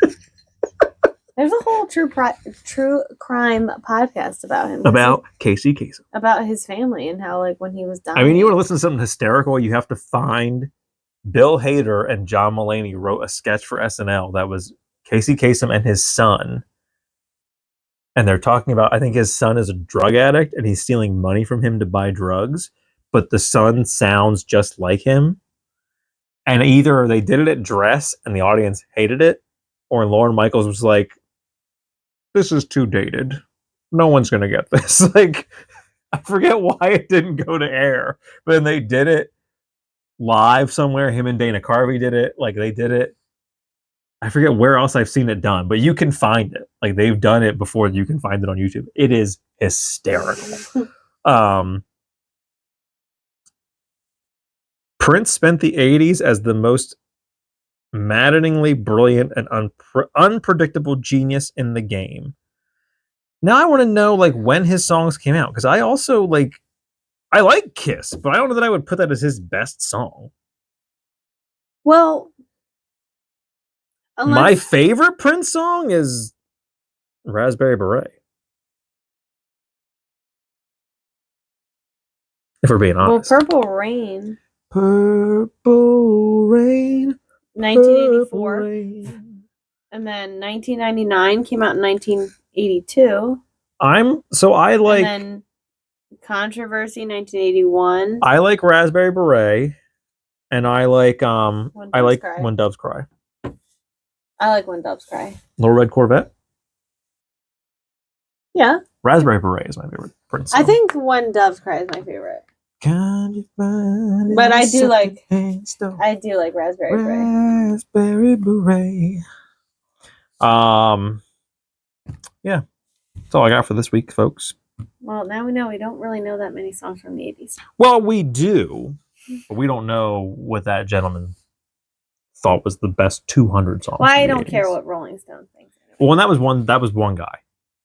There's a whole true crime podcast about him. About Casey Kasem. About his family and how, like, when he was dying. I mean, you want to listen to something hysterical, you have to find Bill Hader and John Mulaney wrote a sketch for SNL that was Casey Kasem and his son. And they're talking about, I think his son is a drug addict and he's stealing money from him to buy drugs, but the son sounds just like him. And either they did it at Dress and the audience hated it, or Lorne Michaels was like, "This is too dated. No one's going to get this." Like, I forget why it didn't go to air, but then they did it live somewhere. Him and Dana Carvey did it. Like, they did it. I forget where else I've seen it done, but you can find it. Like, they've done it before. You can find it on YouTube. It is hysterical. Prince spent the 80s as the most maddeningly brilliant and unpredictable genius in the game. Now I want to know, like, when his songs came out, because I also like Kiss, but I don't know that I would put that as his best song. Well, my favorite Prince song is Raspberry Beret. If we're being honest. Well, Purple Rain. Purple Rain. 1984. Rain. And then 1999 came out in 1982. And then Controversy 1981. I like Raspberry Beret. And I like When I Doves like Cry. When Doves Cry. I like When Doves Cry. Little Red Corvette. Yeah. Raspberry Beret is my favorite Prince I song. think When Doves Cry is my favorite. Can you find But a I do like secondhand store? Raspberry Beret. Raspberry Beret. Yeah. That's all I got for this week, folks. Well, now we know we don't really know that many songs from the 80s. Well, we do, but we don't know what that gentleman thought was the best 200 songs. Well, from I the don't 80s. care what Rolling Stone thinks. Well, and that was one guy.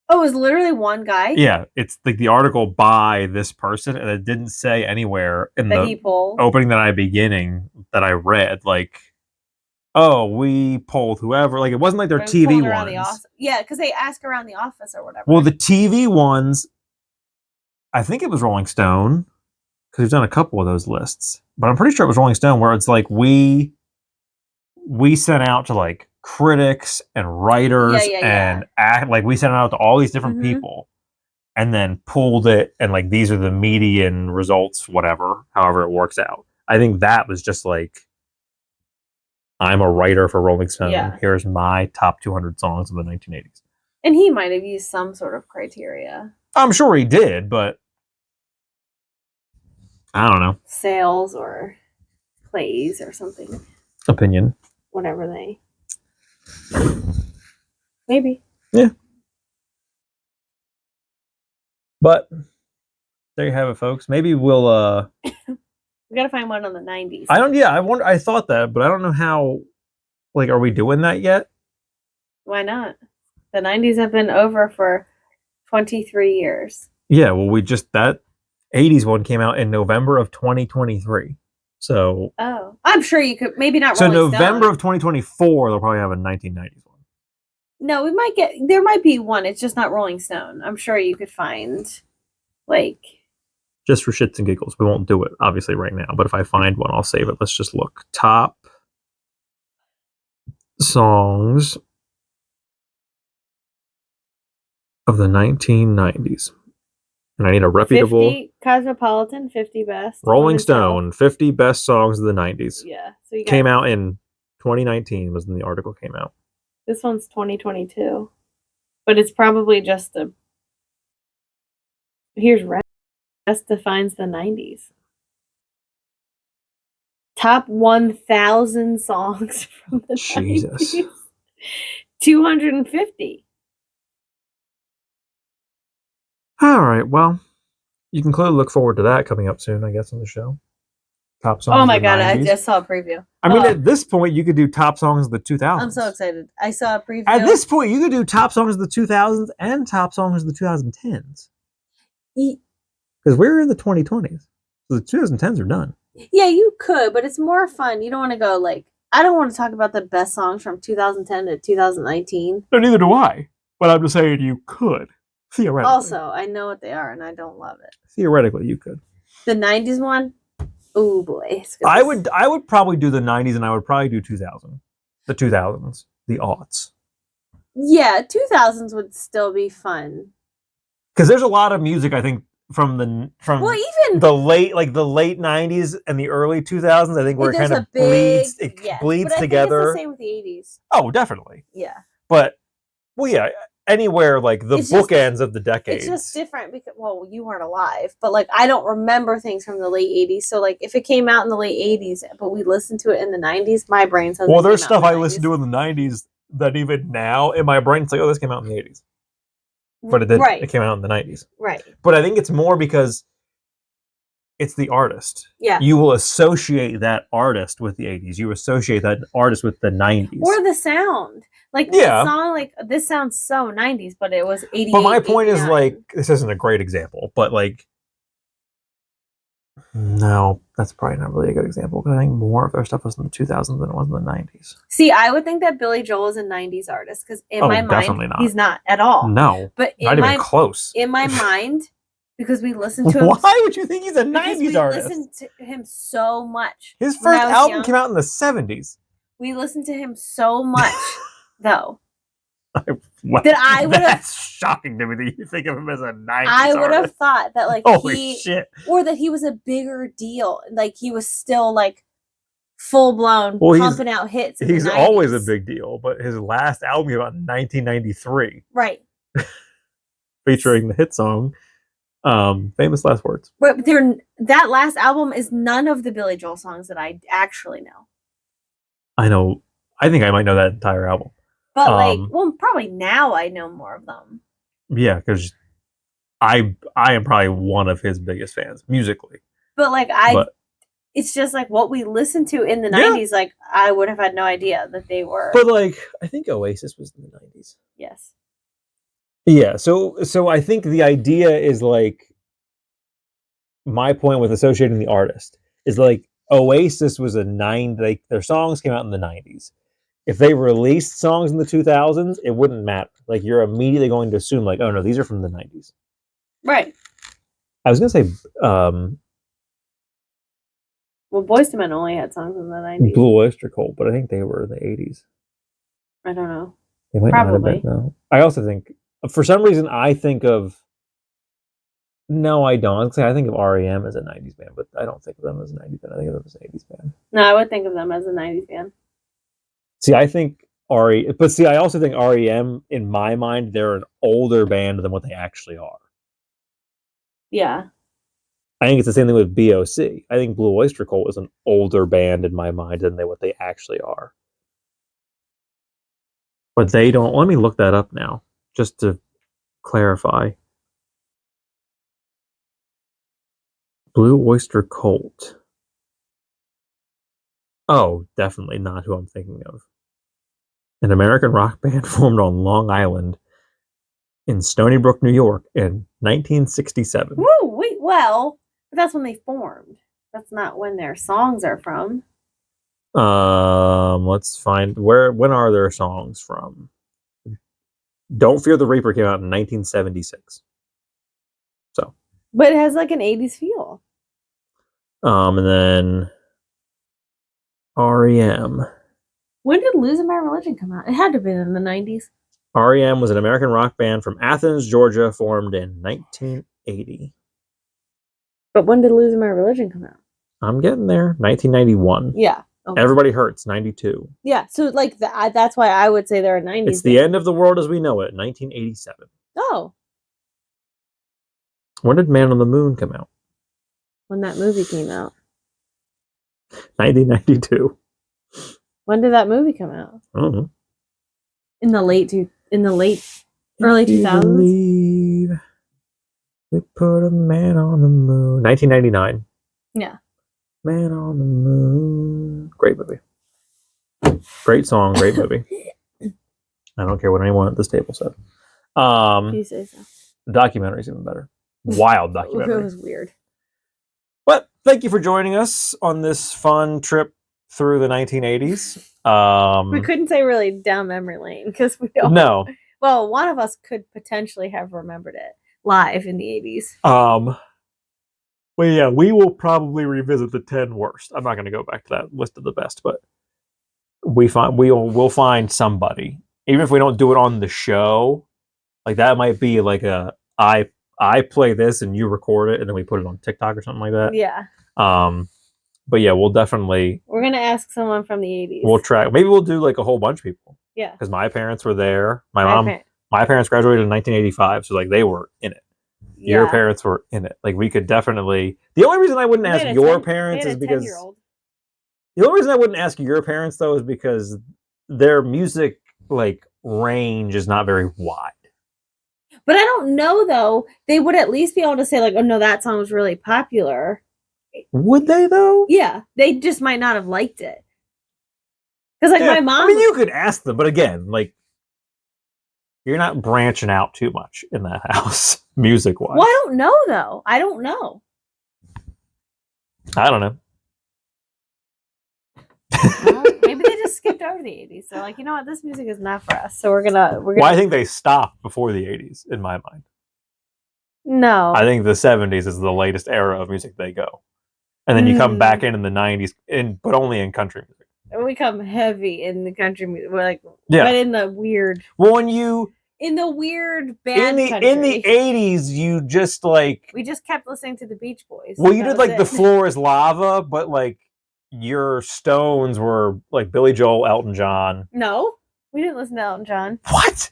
Oh, it was literally one guy? Yeah, it's like the article by this person, and it didn't say anywhere in that the he pulled. opening that I read, like, oh, we polled whoever. Like, it wasn't like their Or TV pulled around the ones. office. Yeah, because they ask around the office or whatever. Well, the TV ones, I think it was Rolling Stone, because we've done a couple of those lists, but I'm pretty sure it was Rolling Stone, where it's like we sent out to like critics and writers and like we sent it out to all these different people, and then pulled it, and like these are the median results, whatever, however it works out. I think that was just like, I'm a writer for Rolling Stone. Yeah. Here's my top 200 songs of the 1980s. And he might have used some sort of criteria. I'm sure he did, but I don't know. Sales or plays or something. Opinion. Whatever they. Maybe. Yeah. But there you have it, folks. Maybe we'll We gotta find one on the 90s. I thought that, but I don't know how. Like, are we doing that yet? Why not? The 90s have been over for 23 years. Yeah, well, that 80s one came out in November of 2023. So. Oh, I'm sure you could. Maybe not. So Rolling November Stone. of 2024, they'll probably have a 1990s one. No, there might be one. It's just not Rolling Stone. I'm sure you could find, like. Just for shits and giggles. We won't do it, obviously, right now. But if I find one, I'll save it. Let's just look. Top songs of the 1990s. And I need a reputable. 50 Cosmopolitan, 50 best. Rolling Stone, 50 best songs of the 90s. Yeah. So you came out in 2019 was when the article came out. This one's 2022. But it's probably just a. Here's Rest defines the 90s. Top 1,000 songs from the Jesus. 90s. 250. All right, well, you can clearly look forward to that coming up soon, I guess, on the show. Top songs. Oh my god, 90s. I just saw a preview. I mean, at this point, you could do top songs of the 2000s. I'm so excited. I saw a preview. At this point, you could do top songs of the 2000s and top songs of the 2010s. Because we're in the 2020s. So the 2010s are done. Yeah, you could, but it's more fun. You don't want to go like, I don't want to talk about the best songs from 2010 to 2019. No, neither do I. But I'm just saying you could. Theoretically. Also, I know what they are and I don't love it. Theoretically, you could. The 90s one? Oh boy. I would probably do the 90s, and I would probably do 2000. The 2000s. The aughts. Yeah, 2000s would still be fun. Because there's a lot of music, I think, from well, even the late 90s and the early 2000s, I think, where it kind of bleeds but together. It's the same with the 80s. Oh, definitely. Yeah. But yeah, anywhere like the bookends of the decades. It's just different because you weren't alive, but like I don't remember things from the late 80s. So like if it came out in the late 80s, but we listened to it in the 90s, my brain says. Well, there's stuff I listened to in the 90s that even now in my brain it's like, oh, this came out in the 80s. But it didn't. Right. It came out in the 90s. Right. But I think it's more because it's the artist. Yeah. You will associate that artist with the 80s. You associate that artist with the 90s. Or the sound. Like, the song, like, this sounds so 90s, but it was 88. But my point 89. is, like, this isn't a great example, but, like, no, that's probably not really a good example, because I think more of their stuff was in the 2000s than it was in the 90s. See, I would think that Billy Joel is a 90s artist, because in my mind, he's not at all. No, but not even close. In my mind, because we listened to him. Why would you think he's a 90s artist? We listened to him so much. His first album came out in the 70s. We listened to him so much, though. That's shocking to me that you think of him as a 90s artist. I would have thought that, like, holy shit. Or that he was a bigger deal. Like, he was still, like, full blown Well, pumping out hits. In he's the 90s. always a big deal, but his last album came out in 1993, right, featuring the hit song "Famous Last Words." but that last album is none of the Billy Joel songs that I actually know. I know. I think I might know that entire album. But probably now I know more of them. Yeah, because I am probably one of his biggest fans musically. But it's just like what we listened to in the 90s. Like I would have had no idea that they were. But like I think Oasis was in the 90s. Yes. Yeah. So I think the idea is like my point with associating the artist is like Oasis was their songs came out in the 90s. If they released songs in the 2000s, it wouldn't matter. Like you're immediately going to assume like, oh no, these are from the 90s. Right. I was gonna say, well, Boyz II Men only had songs in the 90s. Blue Oyster Cult, but I think they were in the 80s. I don't know. They might not have been. No, I also think for some reason I think of. No, I don't. I think of REM as a 90s band, but I don't think of them as a 90s band. I think of them as an 80s band. No, I would think of them as a 90s band. See, I think I also think REM, in my mind, they're an older band than what they actually are. Yeah. I think it's the same thing with BOC. I think Blue Oyster Cult is an older band in my mind than what they actually are. But they don't. Let me look that up now, just to clarify. Blue Oyster Cult. Oh, definitely not who I'm thinking of. An American rock band formed on Long Island in Stony Brook, New York in 1967. Woo, but that's when they formed. That's not when their songs are from. Let's find when are their songs from? Don't Fear the Reaper came out in 1976. So. But it has like an 80s feel. And then REM. When did Losing My Religion come out? It had to be in the 90s. REM was an American rock band from Athens, Georgia, formed in 1980. But when did Losing My Religion come out? I'm getting there. 1991. Yeah. Okay. Everybody Hurts, 92. Yeah, so like that's why I would say they're a 90s. It's The End of the World as We Know It, 1987. Oh. When did Man on the Moon come out? When that movie came out. 1992. When did that movie come out? I don't know. In the early 2000s. We put a man on the moon. 1999. Yeah. Man on the Moon. Great movie. Great song, great movie. I don't care what anyone at this table said. You say so. The documentary's even better. Wild documentary. It was weird. But thank you for joining us on this fun trip through the 1980s. We couldn't say really down memory lane because we don't. No. Well, one of us could potentially have remembered it live in the 80s. Well, yeah, we will probably revisit the 10 worst. I'm not going to go back to that list of the best, but we'll find somebody, even if we don't do it on the show. Like that might be like I play this and you record it and then we put it on TikTok or something like that. Yeah. But yeah, we're gonna ask someone from the 80s. We'll try. Maybe we'll do like a whole bunch of people. Yeah. Because my parents were there. My parents graduated in 1985, so like they were in it. Yeah. Your parents were in it. Like we could definitely. The only reason I wouldn't ask your parents is because. The only reason I wouldn't ask your parents though is because their music like range is not very wide. But I don't know though. They would at least be able to say like, "Oh no, that song was really popular." Would they though? Yeah, they just might not have liked it. Because like my mom. I mean, you could ask them, but again, like. You're not branching out too much in that house, music-wise. Well, I don't know, though. I don't know. I don't know. Well, maybe they just skipped over the 80s. They're like, you know what? This music is not for us. So we're gonna. Well, I think they stopped before the 80s, in my mind. No. I think the 70s is the latest era of music they go. And then you come back in the 90s, but only in country music. We come heavy in the country music. We're like, but in the weird. Well, in the weird bad country. In the 80s, you just like. We just kept listening to the Beach Boys. Well, you did like The Floor is Lava, but like your Stones were like Billy Joel, Elton John. No, we didn't listen to Elton John. What?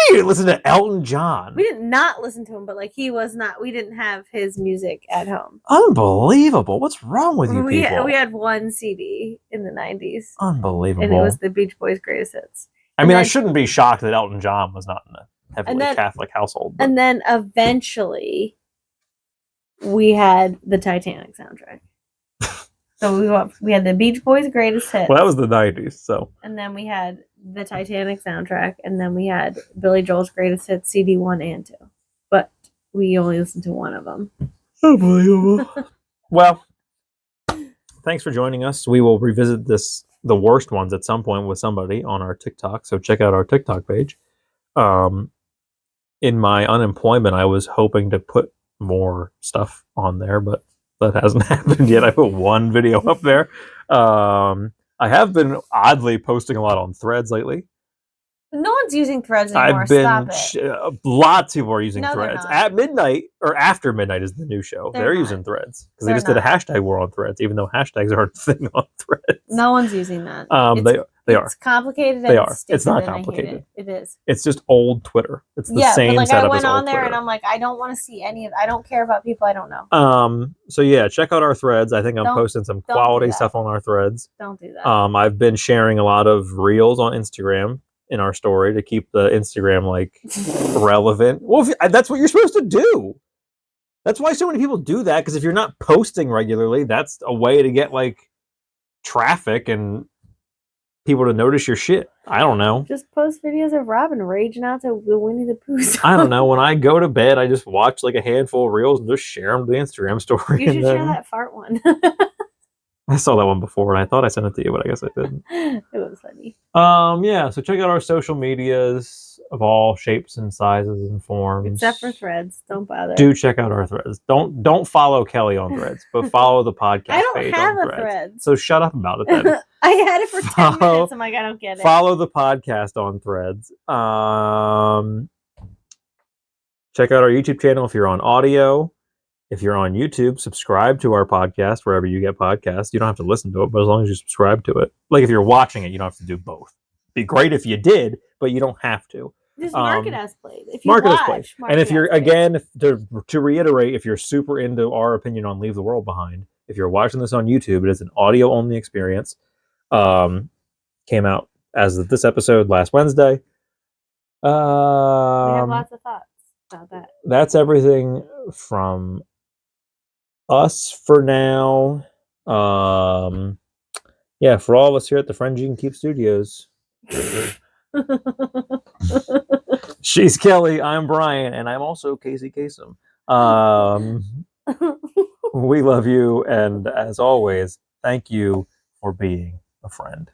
You didn't listen to Elton John? We did not listen to him, but like he was not. We didn't have his music at home. Unbelievable! What's wrong with you people? We had one CD in the 90s. Unbelievable. And it was the Beach Boys' greatest hits. I mean, I shouldn't be shocked that Elton John was not in a heavily Catholic household. But. And then eventually, we had the Titanic soundtrack. So we had the Beach Boys' greatest hits. Well, that was the 90s, so. And then we had the Titanic soundtrack, and then we had Billy Joel's greatest hits, CD 1 and 2. But we only listened to one of them. Unbelievable. Well, thanks for joining us. We will revisit the worst ones at some point with somebody on our TikTok, so check out our TikTok page. In my unemployment, I was hoping to put more stuff on there, but that hasn't happened yet. I put one video up there. I have been oddly posting a lot on Threads lately. No one's using Threads anymore. Stop it. Lots of people are using No, Threads. At midnight, or after midnight is the new show. They're using Threads. Because they just did a hashtag war on Threads, even though hashtags aren't a thing on Threads. No one's using that. They are. It's complicated. They are. Stupid, it's not complicated. It is. It's just old Twitter. It's the same but like setup I went as on old there Twitter. and I'm like, I don't want to see any of. I don't care about people I don't know. So yeah, check out our Threads. I think I'm posting some quality stuff on our Threads. Don't do that. I've been sharing a lot of reels on Instagram in our story to keep the Instagram like relevant. Well, that's what you're supposed to do. That's why so many people do that, because if you're not posting regularly, that's a way to get like traffic and people to notice your shit. I don't know. Just post videos of Robin raging out to the Winnie the Pooh song. I don't know. When I go to bed, I just watch like a handful of reels and just share them to the Instagram story. You should share that fart one. I saw that one before and I thought I sent it to you, but I guess I didn't. It was funny. Yeah, so check out our social medias of all shapes and sizes and forms. Except for Threads. Don't bother. Do check out our Threads. Don't follow Kelly on Threads, but follow the podcast I don't page have on a Threads. So shut up about it then. I had it for 10 minutes. I'm like, I don't get it. Follow the podcast on Threads. Check out our YouTube channel if you're on audio. If you're on YouTube, subscribe to our podcast wherever you get podcasts. You don't have to listen to it, but as long as you subscribe to it. Like if you're watching it, you don't have to do both. It'd be great if you did, but you don't have to. Just mark it as played. If you mark it watch, as played. And if you're, again, to reiterate, if you're super into our opinion on Leave the World Behind, if you're watching this on YouTube, it is an audio-only experience. Came out as of this episode last Wednesday. We have lots of thoughts about that. That's everything from us for now. Yeah, for all of us here at the Friend You Can Keep Studios. She's Kelly, I'm Brian, and I'm also Casey Kasem. We love you, and as always, thank you for being a friend.